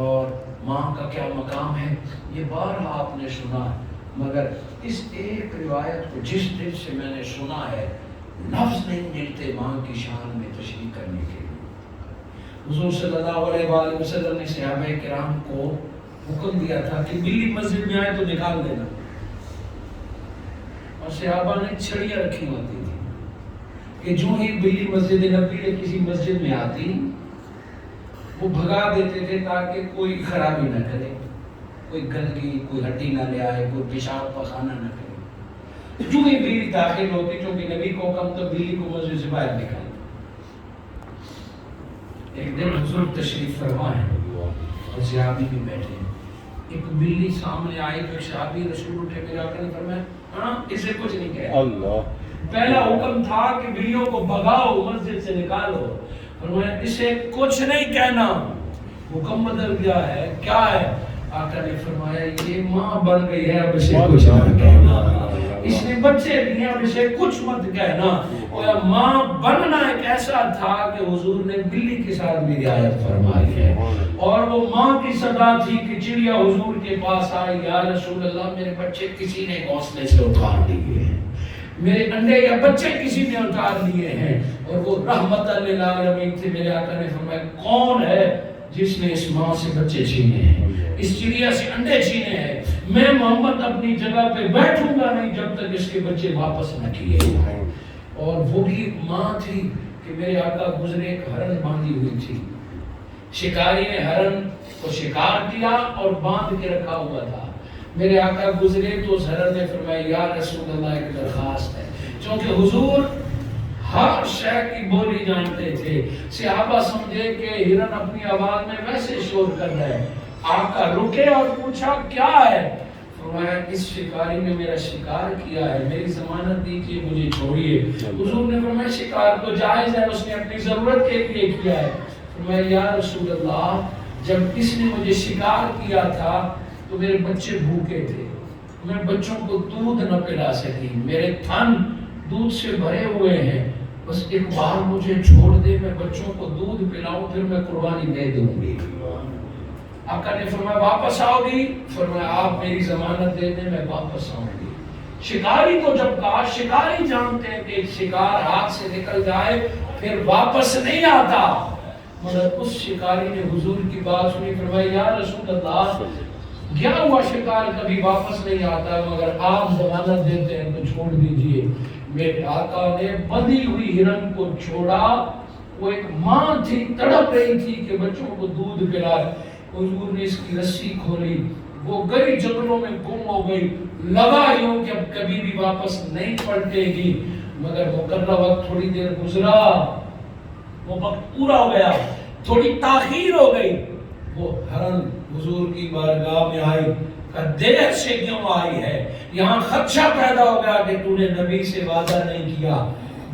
اور ماں کا کیا مقام ہے یہ بارہا آپ نے سنا، مگر اس ایک روایت کو جس دل سے میں نے سنا ہے لفظ نہیں ملتے ماں کی شان میں تشریح کرنے کے لیے۔ حضور صلی اللہ علیہ وآلہ وسلم نے صحابہ کرام کو حکم دیا تھا کہ بلی مسجد میں آئے تو نکال دینا، اور صحابہ نے چھڑیاں رکھی ہوتی تھی کہ جو ہی بلی مسجد نبی یا کسی مسجد میں آتی وہ بھگا دیتے تھے تاکہ کوئی خرابی نہ کرے، کوئی گندگی، کوئی ہڈی نہ لے آئے، کوئی پیشاب پخانہ نہ کرے۔ جو ہی بلی داخل ہوتی، چونکہ نبی کو حکم تو بلی کو مسجد سے باہر نکال۔ ایک دن حضور تشریف فرما ہے اور صحابی بھی بیٹھے ہیں، ایک بلی سامنے آئی تو صحابی رسول اٹھے، میرے آقا نے فرمایا ہاں اسے کچھ نہیں کہا۔ اللہ، پہلا حکم تھا کہ بلیوں کو بھگاؤ، مسجد سے نکالو، فرمایا اسے کچھ نہیں کہنا۔ حکم بدل گیا ہے، کیا ہے؟ آقا نے فرمایا یہ ماں بن گئی ہے، اب اسے کچھ مت کہنا، اس نے بچے دیے، اب اسے کچھ مت کہنا۔ اور ماں بننا ایک ایسا تھا کہ حضور نے بلی کے ساتھ بھی رعایت فرمائی ہے، اور وہ ماں کی صدا تھی کہ چڑیا حضور کے پاس آئی، یا رسول اللہ میرے بچے کسی نے گھونسلے سے اتار لیے ہیں، میرے انڈے یا بچے کسی نے اتار لیے ہیں، اور وہ رحمت للعالمین تھے۔ میرے آقا نے فرمایا کون ہے جس نے اس ماں سے بچے چھینے ہیں، اس چڑیا سے انڈے چھینے ہیں؟ میں محمد اپنی جگہ پہ بیٹھوں گا نہیں جب تک اس کے بچے واپس نہ کیے جائیں۔ اور وہ بھی ماں تھی کہ میرے آقا گزرے، ایک ہرن باندھی ہوئی تھی، شکاری نے ہرن کو شکار کیا اور باندھ کے رکھا ہوا تھا۔ میرے آقا گزرے تو اس ہرن نے فرمایا یا رسول اللہ ایک درخواست ہے، چونکہ حضور ہر شے کی بولی جانتے تھے، صحابہ سمجھے کہ ہرن اپنی آواز میں ویسے شور کر رہا ہے۔ آقا رکے اور پوچھا کیا ہے؟ فرمایا اس شکاری نے میرا شکار کیا ہے، میری ضمانت دیجیے، مجھے چھوڑیے۔ حضور نے فرمایا شکار تو جائز ہے، اس نے اپنی ضرورت کے لیے کیا ہے۔ فرمایا یا رسول اللہ جب اس نے مجھے شکار کیا تھا تو میرے بچے بھوکے تھے، میں بچوں کو دودھ نہ پلا سکی، میرے تھن دودھ سے بھرے ہوئے ہیں، بس ایک بار مجھے چھوڑ دے، میں بچوں کو دودھ پلاؤں، پھر میں قربانی دے دوں گی۔ آقا نے فرمایا واپس آؤ گی؟ فرمایا آپ میری ضمانت دے دیں، میں واپس آؤں گی۔ شکاری کو جب کہا، شکاری جانتے ہیں کہ ایک شکار ہاتھ سے نکل جائے پھر واپس نہیں آتا، مگر اس شکاری نے حضور کی بات سنی، فرمایا یا رسول اللہ گیا ہوا شکار کبھی واپس نہیں آتا، مگر آپ ضمانت دیتے ہیں تو چھوڑ دیجئے۔ میرے آقا نے بندھی ہوئی ہرن کو چھوڑا، وہ ایک ماں تھی، تڑپ رہی تھی کہ بچوں کو دودھ پلائے۔ حضور نے اس کی رسی کھولی، وہ گئی جنگلوں میں گم ہو گئی، لگا یوں کہ اب کبھی بھی واپس نہیں پلٹے گی، مگر مقررہ وقت تھوڑی دیر گزرا، وہ وقت پورا ہو گیا، تھوڑی تاخیر ہو گئی، وہ ہرن حضور کی بارگاہ میں آئی، کہ دیر سے کیوں آئی ہے؟ یہاں خدشہ پیدا ہو گیا کہ تو نے نبی سے وعدہ نہیں کیا،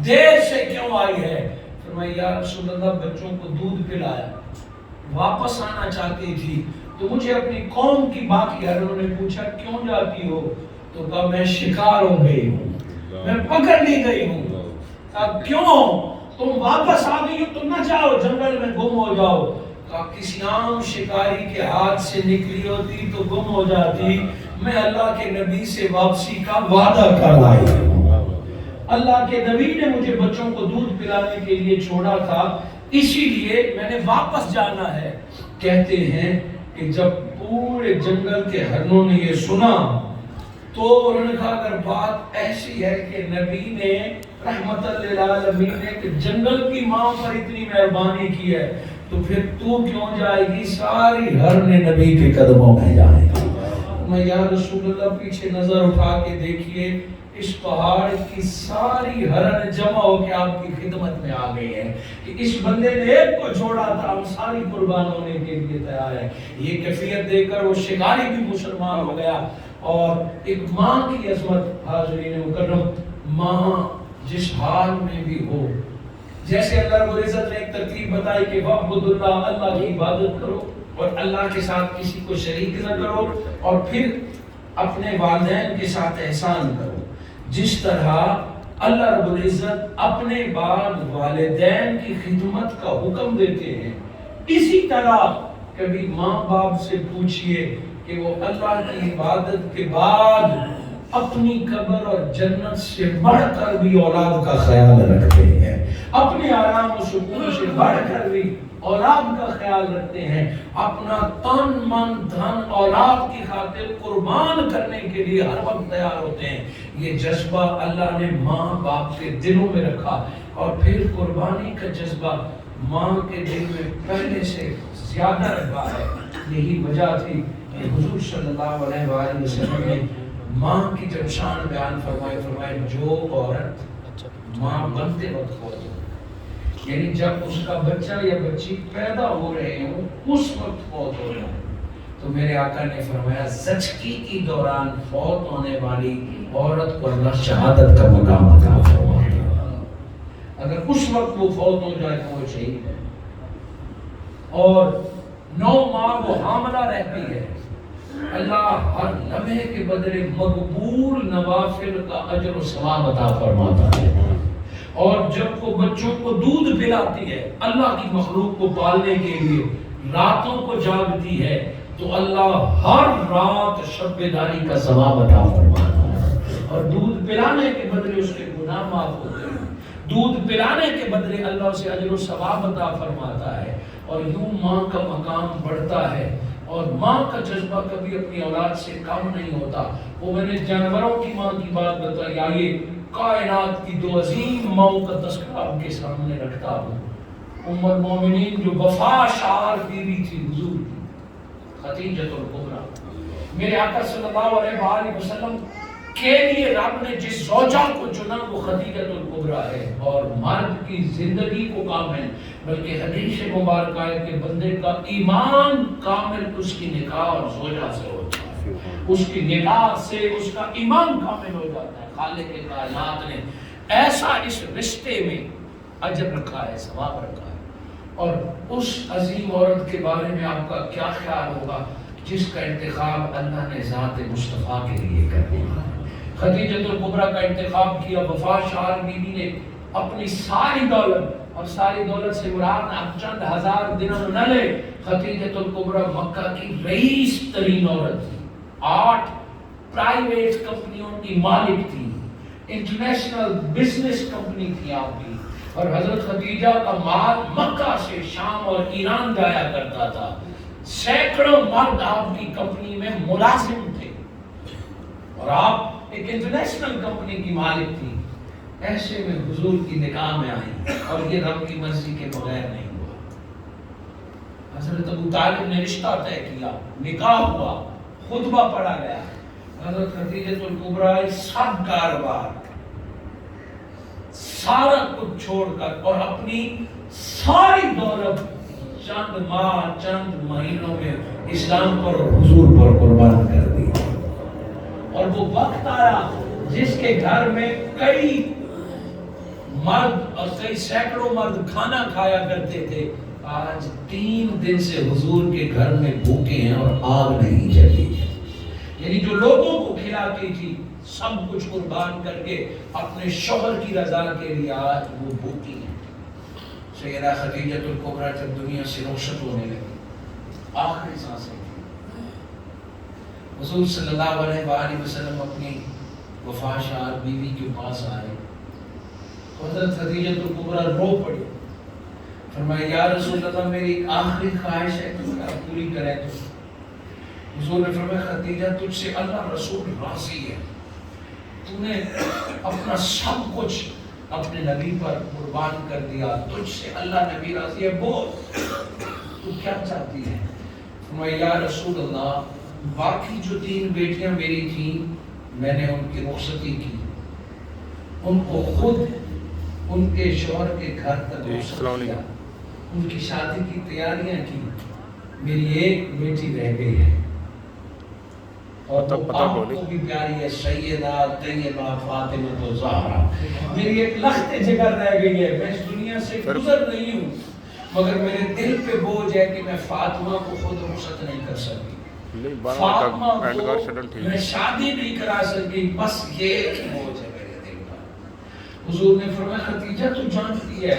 دیر سے کیوں آئی ہے؟ فرمایا یا رسول اللہ بچوں کو دودھ پلایا، واپس آنا چاہتی تھی، تو مجھے اپنی قوم کی باقی ہرنوں نے پوچھا کیوں جاتی ہو؟ تو کہا میں شکار ہو گئی ہوں، میں پکڑ لی گئی ہوں۔ کہا کیوں؟ تم واپس آ گئی ہو، تم نہ جاؤ جنگل میں گم ہو جاؤ۔ کہا کسی عام شکاری کے ہاتھ سے نکلی ہوتی تو گم ہو جاتی، میں اللہ کے نبی سے واپسی کا وعدہ کر لائی ہوں۔ اللہ کے نبی نے مجھے بچوں کو دودھ پلانے کے لیے چھوڑا تھا، اسی لیے میں نے واپس جانا ہے۔ کہتے ہیں کہ جب پورے جنگل کے ہرنوں نے یہ سنا تو انہوں نے کہا اگر بات ایسی ہے کہ نبی نے رحمت للعالمین نے کہ جنگل کی ماں پر اتنی مہربانی کی ہے تو پھر تو کیوں جائے گی؟ ساری ہرن نبی کے قدموں میں جائے گی۔ میں یا رسول اللہ پیچھے نظر اٹھا کے دیکھیے، اس پہاڑ کی ساری ہرن جمع ہو کے آپ کی خدمت میں آ گئی ہے کہ اس بندے نے ایک کو چھوڑا تھا، ہم ساری قربان ہونے کے لیے تیار ہے۔ یہ کیفیت دے کر وہ شکاری بھی مسلمان ہو گیا۔ اور ایک ماں کی عظمت، حاضرین مکرم، ماں جس حال میں بھی ہو، جیسے اللہ رب العزت نے ایک ترتیب بتائی کہ وعبد اللہ، اللہ کی عبادت کرو اور اللہ کے ساتھ کسی کو شریک نہ کرو، اور پھر اپنے والدین کے ساتھ احسان کرو۔ جس طرح اللہ رب العزت اپنے بعد والدین کی خدمت کا حکم دیتے ہیں، اسی طرح کبھی ماں باپ سے پوچھئے کہ وہ اللہ کی عبادت کے بعد اپنی قبر اور جنت سے بڑھ کر بھی اولاد کا خیال رکھتے ہیں، اپنے آرام و سکون سے بڑھ کر بھی اولاد کا خیال رکھتے ہیں، اپنا تن من دھن اولاد کی خاطر قربان کرنے کے لیے ہر وقت تیار ہوتے ہیں۔ یہ جذبہ اللہ نے ماں باپ کے دلوں میں رکھا، اور پھر قربانی کا جذبہ ماں کے دل میں پہلے سے زیادہ رکھا ہے۔ یہی وجہ تھی کہ حضور صلی اللہ علیہ وآلہ وسلم نے ماں کی جب شان بیان فرمائے جو عورت ماں بنتے وقت فوت ہو، یعنی جب اس کا بچہ یا بچی پیدا ہو رہے ہوں اس وقت فوت ہو جائے، تو میرے آقا نے فرمایا زچگی کی دوران فوت ہونے والی عورت کو اللہ شہادت کا مقام عطا فرماتا ہے۔ اگر اس وقت وہ فوت ہو جائے تو وہ شہید ہے، اور 9 ماہ وہ حاملہ رہتی ہے، اللہ ہر لمحے کے بدلے مقبول نوافل کا اجر و ثواب عطا فرماتا ہے۔ اور جب وہ بچوں کو دودھ پلاتی ہے، اللہ کی مخلوق کو پالنے کے لیے راتوں کو جاگتی ہے، تو اللہ ہر رات شب بیداری کا ثواب عطا فرماتا ہے، اور دودھ پلانے کے بدلے اس کے گناہ معاف ہوتے ہیں، دودھ پلانے کے بدلے اللہ اسے اجر و ثواب عطا فرماتا ہے، اور یوں ماں کا مقام بڑھتا ہے۔ اور ماں کا جذبہ کبھی اپنی اولاد سے کم نہیں ہوتا۔ وہ میں نے جانوروں کی ماں کی بات بتائی، آئیے کائنات کی 2 عظیم ماؤں کا تذکرہ آپ کے سامنے رکھتا ہوں۔ ام المومنین جو وفا شعار بیوی تھی حضور کی، خدیجہ الکبریٰ، میرے آقا صلی اللہ علیہ وآلہ وسلم کے لیے رب نے جس زوجہ کو چنا وہ خدیجہ الکبریٰ ہے، اور مرد کی زندگی کو کامل، بلکہ حدیث مبارکہ ہے کہ بندے کا ایمان کامل اس کی نکاح اور زوجہ سے ہوتا ہے، اس کی نکاح سے اس کا ایمان کامل ہو جاتا ہے۔ خالق کائنات نے ایسا اس رشتے میں اجر رکھا ہے، ثواب رکھا ہے۔ اور اس عظیم عورت کے بارے میں آپ کا کیا خیال ہوگا جس کا انتخاب اللہ نے ذات مصطفیٰ کے لیے کر دیا؟ خدیجہ الکبریٰ کا انتخاب کیا، وفا شعار بیوی نے اپنی ساری دولت، اور ساری دولت سے مراد اب چند ہزار درہم نہ لے، خدیجہ الکبریٰ مکہ کی رئیس ترین عورت تھی، 8 پرائیویٹ کمپنیوں کی مالک تھی، انٹرنیشنل بزنس کمپنی تھی آپ کی، اور حضرت خدیجہ کا مال مکہ سے شام اور ایران جایا کرتا تھا، سینکڑوں مرد آپ کی کمپنی میں ملازم تھے، اور آپ ایک انٹرنیشنل کمپنی کی مالک تھی۔ ایسے میں حضور کی نکاح میں آئی، اور یہ رب کی مرضی کے بغیر نہیں ہوا۔ حضرت ابو طالب نے رشتہ طے کیا، نکاح ہوا، خطبہ پڑھا گیا، حضرت خدیجہ الکبریٰ سب کاروبار سارا کچھ چھوڑ کر اور اپنی ساری دولت چند ماہ چند مہینوں میں اسلام پر اور حضور پر قربان کر دی۔ اور وہ وقت آیا جس کے گھر میں کئی مرد اور کئی سینکڑوں مرد کھانا کھایا کرتے تھے، آج 3 دن سے حضور کے گھر میں بھوکے ہیں اور آگ نہیں جلی ہے۔ یعنی جو لوگوں کو کھلاتی تھی سب کچھ قربان کر کے اپنے شوہر کی رضا کے لیے آج وہ بھوکی ہیں۔ سیدہ خدیجہ الکبریٰ جب دنیا سے رخصت ہونے لگی، آخری سانسیں تھی، حضور صلی اللہ علیہ وآلہ وسلم اپنی وفا شعار بیوی کے پاس آئے، حضرت خدیجہ الکبریٰ رو پڑی، فرمایا یا رسول اللہ میری ایک آخری خواہش ہے کہ آپ پوری کریں۔ تو حضور نے فرمایا خدیجہ تجھ سے اللہ رسول راضی ہے، تو نے اپنا سب کچھ اپنے نبی پر قربان کر دیا، تجھ سے اللہ نبی راضی ہے، بول تو کیا چاہتی ہے؟ فرمایا یا رسول اللہ باقی جو 3 بیٹیاں میری تھیں میں نے ان کی رخصتی کی، ان کو خود ان کے شوہر کے گھر تک رخصت کیا، ان کی شادی کی تیاریاں کی، میری ایک بیٹی رہ گئی ہے اور وہ آپ کو بھی پیاری ہے، سیدہ طیبہ فاطمہ الزہرا، میری ایک لخت جگر رہ گئی ہے، میں اس دنیا سے گزر نہیں ہوں، مگر میرے دل پہ بوجھ ہے کہ میں فاطمہ کو خود رخصت نہیں کر سکتی، فاطمہ کو میں شادی نہیں کرا سکتی، بس یہ ایک بوجھ ہے میرے دل پر۔ حضور نے فرمایا خدیجہ تو جانتی ہے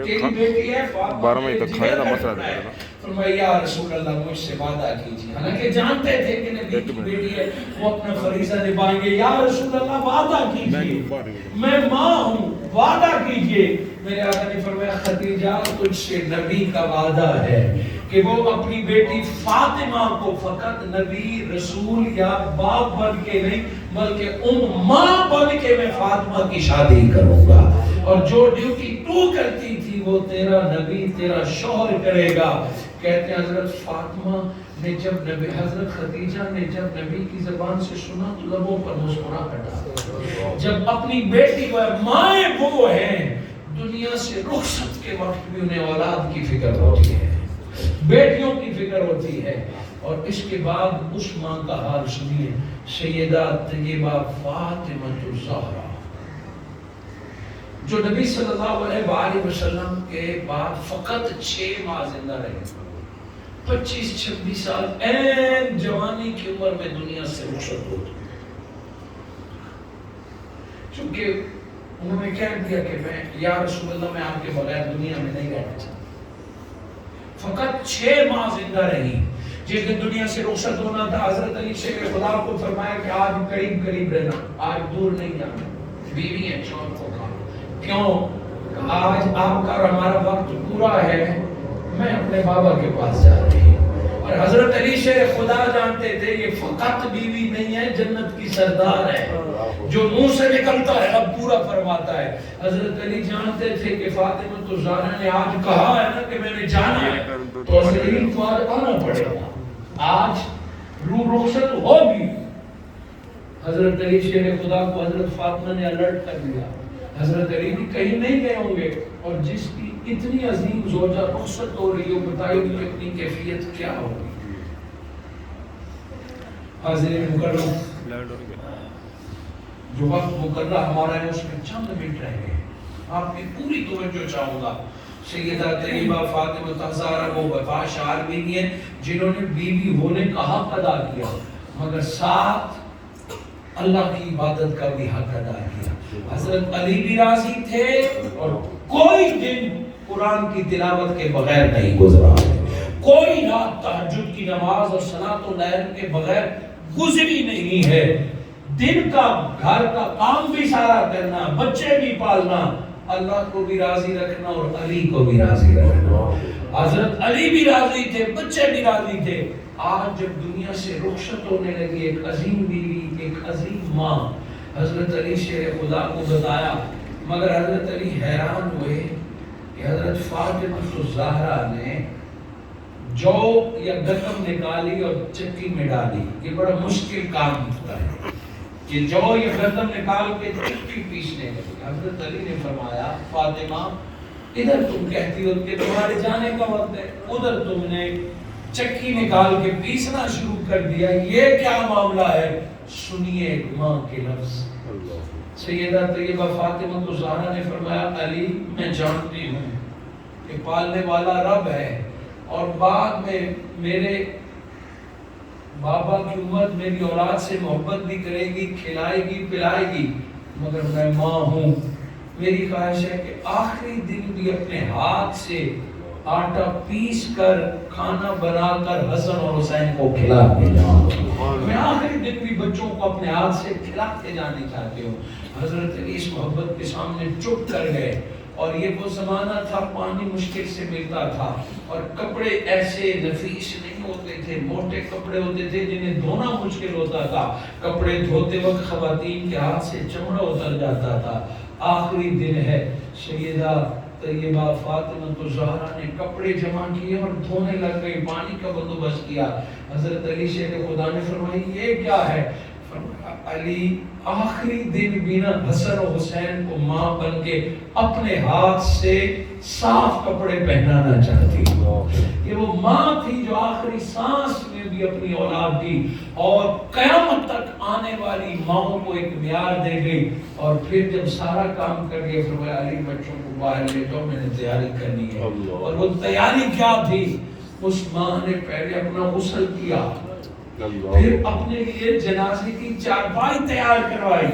تیری بیٹی ہے فاطمہ 12 تک کھانے کا مسئلہ ہے. فرمایا یا رسول اللہ مجھ سے وعدہ کیجیے، حالانکہ جانتے تھے کہ نبی کی بیٹی ہے وہ اپنا فریضہ نبھائیں گے. یا رسول اللہ وعدہ کیجیے، میں ماں ہوں، وعدہ کیجیے. میرے آقا نے فرمایا خدیجہ تجھ سے نبی کا وعدہ ہے کہ وہ اپنی بیٹی فاطمہ کو فقط نبی رسول یا باپ بن کے نہیں بلکہ ماں بن کے میں فاطمہ کی شادی کروں گا، اور جو ڈیوٹی تو کرتی تھی وہ تیرا نبی تیرا شوہر کرے گا. کہتے ہیں حضرت فاطمہ نے جب حضرت خدیجہ نے جب نبی کی زبان سے سنا تو لبوں پر مسکراہٹ آ گئی. جب اپنی بیٹی کو مائیں وہ ہیں، دنیا سے رخصت کے وقت بھی انہیں اولاد کی فکر ہوتی ہے، بیٹیوں کی فکر ہوتی ہے. اور اس کے بعد اس ماں کا حال سنیے، سیدہ طیبہ فاطمہ الزہرا جو نبی صلی اللہ علیہ وآلہ وسلم کے بعد فقط 6 ماہ زندہ رہے. 25-26 سال این جوانی کی عمر میں دنیا سے رخصت ہو گئی، چونکہ انہوں نے کہہ دیا کہ میں یا رسول اللہ میں آپ کے بغیر دنیا میں نہیں رہنا چاہتا. فقط 6 ماہ زندہ رہی. جس دن دنیا سے رخصت ہونا تھا حضرت علی سے خدا کو فرمایا کہ آج قریب قریب رہنا، آج دور نہیں جانا. بیوی ہے شوہر کو کہا کیوں؟ آج آپ کا اور ہمارا وقت پورا ہے، میں اپنے بابا کے پاس جا رہی ہوں. اور حضرت علی سے خدا جانتے تھے یہ فقط بیوی نہیں ہے، جنت کی سردار ہے، جو منہ سے نکلتا ہے اب پورا فرماتا ہے. حضرت علی جانتے تھے کہ فاطمہ الزہرا نے آج کہا ہے نا کہ میں نے جانا ہے تو حضرت علی کو آج آنا پڑے گا، آج روح رخصت ہوگی. حضرت علی شیر خدا کو حضرت فاطمہ نے الرٹ کر دیا. حضرت علی بھی کہیں نہیں گئے ہوں گے، اور جس کی اتنی عظیم زوجہ رخصت ہو رہی ہو، بتائیے کہ اپنی کیفیت کیا ہوگی. حاضرین مکرم، جو وقت مقررہ ہمارا ہے اس میں چند منٹ رہ گئے. آپ کی پوری توجہ چاہوں گا. سیدہ طیبہ فاطمہ الزہرا وہ وفا شعر بھی ہیں جنہوں نے بیوی ہونے کا حق ادا کیا، مگر ساتھ اللہ کی عبادت کا بھی حق ادا کیا. حضرت علی بھی راضی تھے اور کوئی دن قرآن کی تلاوت کے بغیر نہیں گزرا، کوئی رات تہجد کی نماز اور صلاۃ اللیل کے بغیر گزری نہیں ہے. دن کا گھر کا کام بھی سارا کرنا، بچے بھی پالنا، اللہ کو بھی راضی رکھنا اور علی کو بھی راضی رکھنا. حضرت علی بھی راضی تھے، بچے بھی راضی تھے. آج جب دنیا سے رخصت ہونے لگی ایک عظیم بیوی، ایک عظیم ماں، حضرت علی شیر خدا کو بتایا، مگر حضرت علی حیران ہوئے کہ حضرت فاطمہ الزہرا نے جو یا گندم نکالی اور چکی میں ڈالی. یہ بڑا مشکل کام ہوتا ہے کہ جو یا گندم نکال کے چکی پیسنے لگی. حضرت علی نے فرمایا فاطمہ ادھر تم کہتی ہو کہ تمہارے جانے کا وقت ہے، ادھر تم نے چکی نکال کے پیسنا شروع کر دیا، یہ کیا معاملہ ہے؟ سنیے ایک ماں کے لفظ. سیدہ طیبہ فاطمہ الزہرا نے فرمایا علی میں جانتی ہوں کہ پالنے والا رب ہے، اور بعد میں میرے بابا کی امت میری اولاد سے محبت بھی کرے گی، کھلائے گی، پلائے گی، مگر میں ماں ہوں. میری خواہش ہے کہ آخری دن بھی اپنے ہاتھ سے آٹا پیس کر کھانا بنا کر حسن اور حسین کو کھلا کے جاؤں. میں آخری دن بھی بچوں کو اپنے ہاتھ سے کھلاتے جانے چاہتی ہوں. حضرت علی اس محبت کے سامنے چپ کر گئے. اور یہ وہ زمانہ تھا پانی مشکل سے ملتا تھا اور کپڑے ایسے نفیس نہیں ہوتے تھے، موٹے کپڑے ہوتے تھے جنہیں دھونا مشکل ہوتا تھا. کپڑے دھوتے وقت خواتین کے ہاتھ سے چمڑا اتر جاتا تھا. آخری دن ہے، سیدہ طیبہ فاطمہ الزہرا نے کپڑے جمع کیے اور دھونے لگ گئی، پانی کا بندوبست کیا. حضرت علی شیر خدا نے فرمایا یہ کیا ہے؟ فرمایا علی آخری دن بھی نا حسن و حسین کو ماں بن کے اپنے ہاتھ سے صاف کپڑے پہنانا چاہتی. یہ وہ ماں تھی جو آخری سانس میں بھی اپنی اولاد دی اور قیامت تک آنے والی ماؤں کو ایک معیار دے گئی. اور پھر جب سارا کام کر گئے فرمایا علی بچوں کو باہر لے جاؤ، میں نے تیاری کرنی ہے. اور وہ تیاری کیا تھی؟ اس ماں نے پہلے اپنا غسل کیا، پھر اپنے لیے جنازے کی چارپائی تیار کروائی.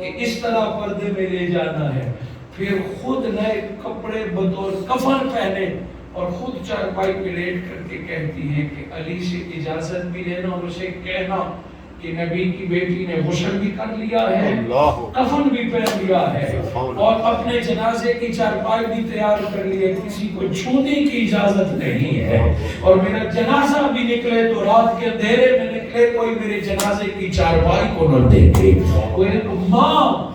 کہ اس طرح پردے میں لے جانا ہے، پھر خود نئے کپڑے بطور کفن پہنے اور خود چارپائی پہ لیٹ کر کے کہتی ہیں کہ علی سے اجازت بھی لینا اور اسے کہنا کہ نبی کی بیٹی نے غسل بھی کر لیا ہے، کفن بھی پہن لیا ہے اور اپنے جنازے کی چارپائی بھی تیار کر لی ہے، کسی کو چھونے کی اجازت نہیں ہے، اور میرا جنازہ بھی نکلے تو رات کے اندھیرے میں نکلے، کوئی میرے جنازے کی چارپائی کو نہ دیکھے۔ کوئی ماں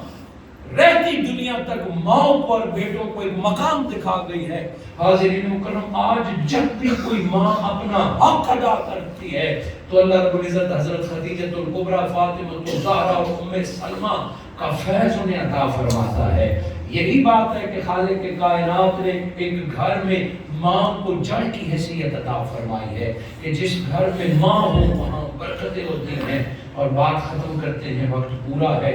رہتی دنیا تک ماں اور بیٹوں کو ایک مقام دکھا گئی ہے۔ حاضرین مکرم، آج جب بھی کوئی ماں اپنا حق ادا کرتی ہے تو اللہ رب العزت حضرت خدیجہ الکبریٰ، فاطمہ الزہرا اور ام سلمہ کا فیض انہیں عطا فرماتا ہے۔ یہی بات ہے کہ خالق کائنات نے ایک گھر میں ماں کو جڑ کی حیثیت عطا فرمائی ہے کہ جس گھر میں ماں ہو وہاں برکتیں ہوتی ہیں۔ اور بات ختم کرتے ہیں، وقت پورا ہے۔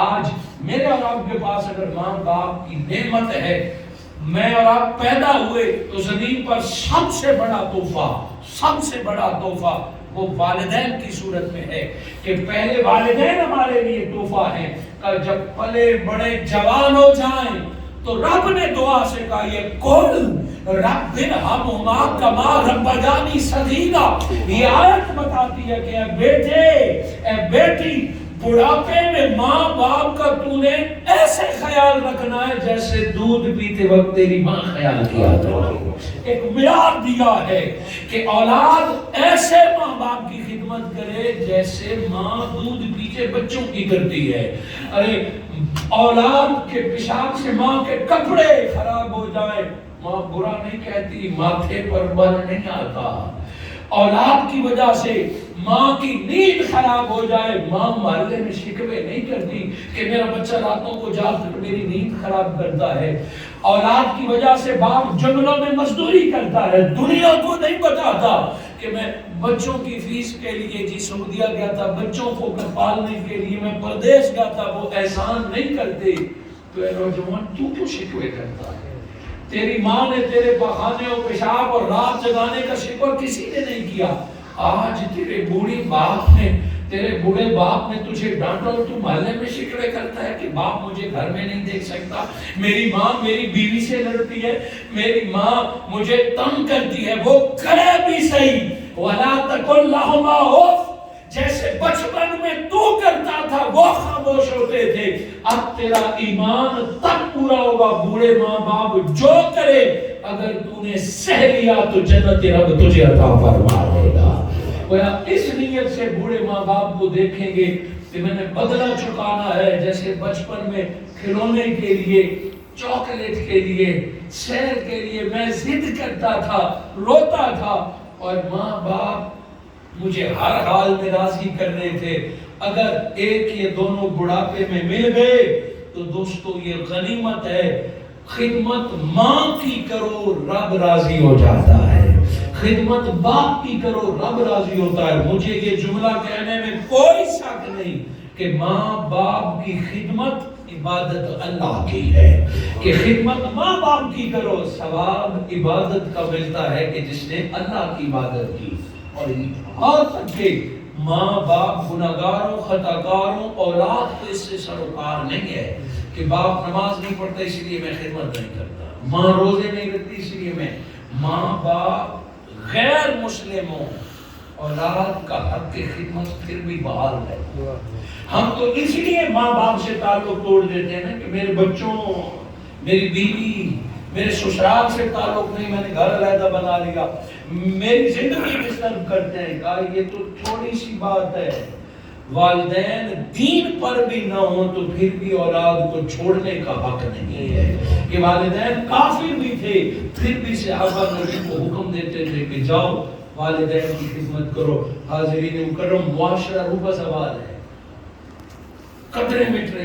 آج میرے اور آپ کے پاس اگر ماں باپ کی نعمت ہے، میں اور آپ پیدا ہوئے تو زمین پر سب سے بڑا تحفہ وہ والدین کی صورت میں ہے کہ پہلے والدین ہمارے لیے تحفہ ہیں کہ جب پلے بڑے جوان ہو جائیں تو رب نے دعا سے کہا یہ قل رب ارحمہما کما ربیانی صغیرا، یہ آیت بتاتی ہے کہ اے بیٹے اے بیٹی، بڑھاپے میں ماں باپ کا تو نے ایسے خیال رکھنا ہے جیسے دودھ پیتے وقت تیری ماں خیال کیا کرتی۔ ایک معیار دیا ہے کہ اولاد ایسے ماں باپ کی خدمت کرے جیسے ماں دودھ پیتے بچوں کی کرتی ہے۔ ارے اولاد کے پیشاب سے ماں کے کپڑے خراب ہو جائے، ماں برا نہیں کہتی، ماتھے پر بل نہیں آتا۔ اولاد کی وجہ سے ماں کی نیند خراب ہو جائے، ماں محلے میں شکوے نہیں کرتی کہ میرا بچہ راتوں کو جاگ کر میری نیند خراب کرتا ہے۔ اولاد کی وجہ سے باپ جنگلوں میں مزدوری کرتا ہے، دنیا کو نہیں بتاتا کہ میں بچوں کی فیس کے لیے جی سعودیہ گیا تھا، بچوں کو پالنے کے لیے میں پردیس گیا تھا، وہ احسان نہیں کرتے۔ تو اے نوجوان، تو کیوں شکوے کرتا ہے؟ تیری ماں نے تیرے بہانے اور پیشاب اور رات جگانے کا شکوہ کسی نے نہیں کیا۔ آج تیرے بوڑھے باپ نے تجھے ڈانٹا اور تو محلے میں شکوے کرتا ہے کہ باپ مجھے گھر میں نہیں دیکھ سکتا، میری ماں میری بیوی سے لڑتی ہے، میری ماں مجھے تنگ کرتی ہے۔ وہ کرے بھی صحیح، وَلَا تَقُلْ لَهُمَا أُفٍّ، جیسے بچپن میں تو کرتا تھا وہ خاموش ہوتے تھے، اب تیرا ایمان تب پورا ہوگا۔ بوڑھے ماں باپ جو کرے اگر تو نے سہ لیا تو جنت رب تجھے عطا فرما دے گا۔ اس نیت سے بوڑھے ماں باپ کو دیکھیں گے کہ میں نے بدلہ چکانا ہے، جیسے بچپن میں کھلونے کے لیے، چاکلیٹ کے لیے، سیر کے لیے میں ضد کرتا تھا، روتا تھا، اور ماں باپ مجھے ہر حال میں راضی کر رہے تھے۔ اگر ایک یہ دونوں بڑھاپے میں مل گئے تو دوستو یہ غنیمت ہے۔ خدمت ماں کی کرو رب راضی ہو جاتا ہے، خدمت باپ کی کرو رب راضی ہوتا ہے۔ مجھے یہ جملہ کہنے میں کوئی شک نہیں کہ ماں باپ کی خدمت عبادت اللہ کی ہے، کہ خدمت ماں باپ کی کرو، ثواب عبادت کا ملتا ہے کہ جس نے اللہ کی عبادت کی۔ اور تک کہ ماں باپ گناہگاروں خطاکاروں اولاد کو اس سے سروکار نہیں ہے کہ باپ نماز نہیں پڑھتا اس لیے میں خدمت نہیں کرتا، ماں روزے نہیں رکھتی اس لیے میں۔ ماں باپ غیر مسلموں اولاد کا حق کی خدمت پھر بھی بحال ہے۔ ہم تو اس لیے ماں باپ سے تعلق توڑ دیتے ہیں کہ میرے بچوں، میری بیوی، میرے سسرال سے تعلق نہیں، میں نے گھر علیحدہ بنا لیا، میری زندگی ڈسٹرب کرتے ہیں۔ کہا یہ تو تھوڑی سی بات ہے، والدین دین پر بھی نہ ہوں تو پھر بھی اولاد کو چھوڑنے کا حق نہیں ہے۔ کہ والدین کافر بھی تھے پھر بھی صحابہ نبی کو حکم دیتے تھے کہ جاؤ والدین کی خدمت کرو۔ حاضرین مکرم، معاشرہ روح کا سوال ہے، قدریں مٹ رہی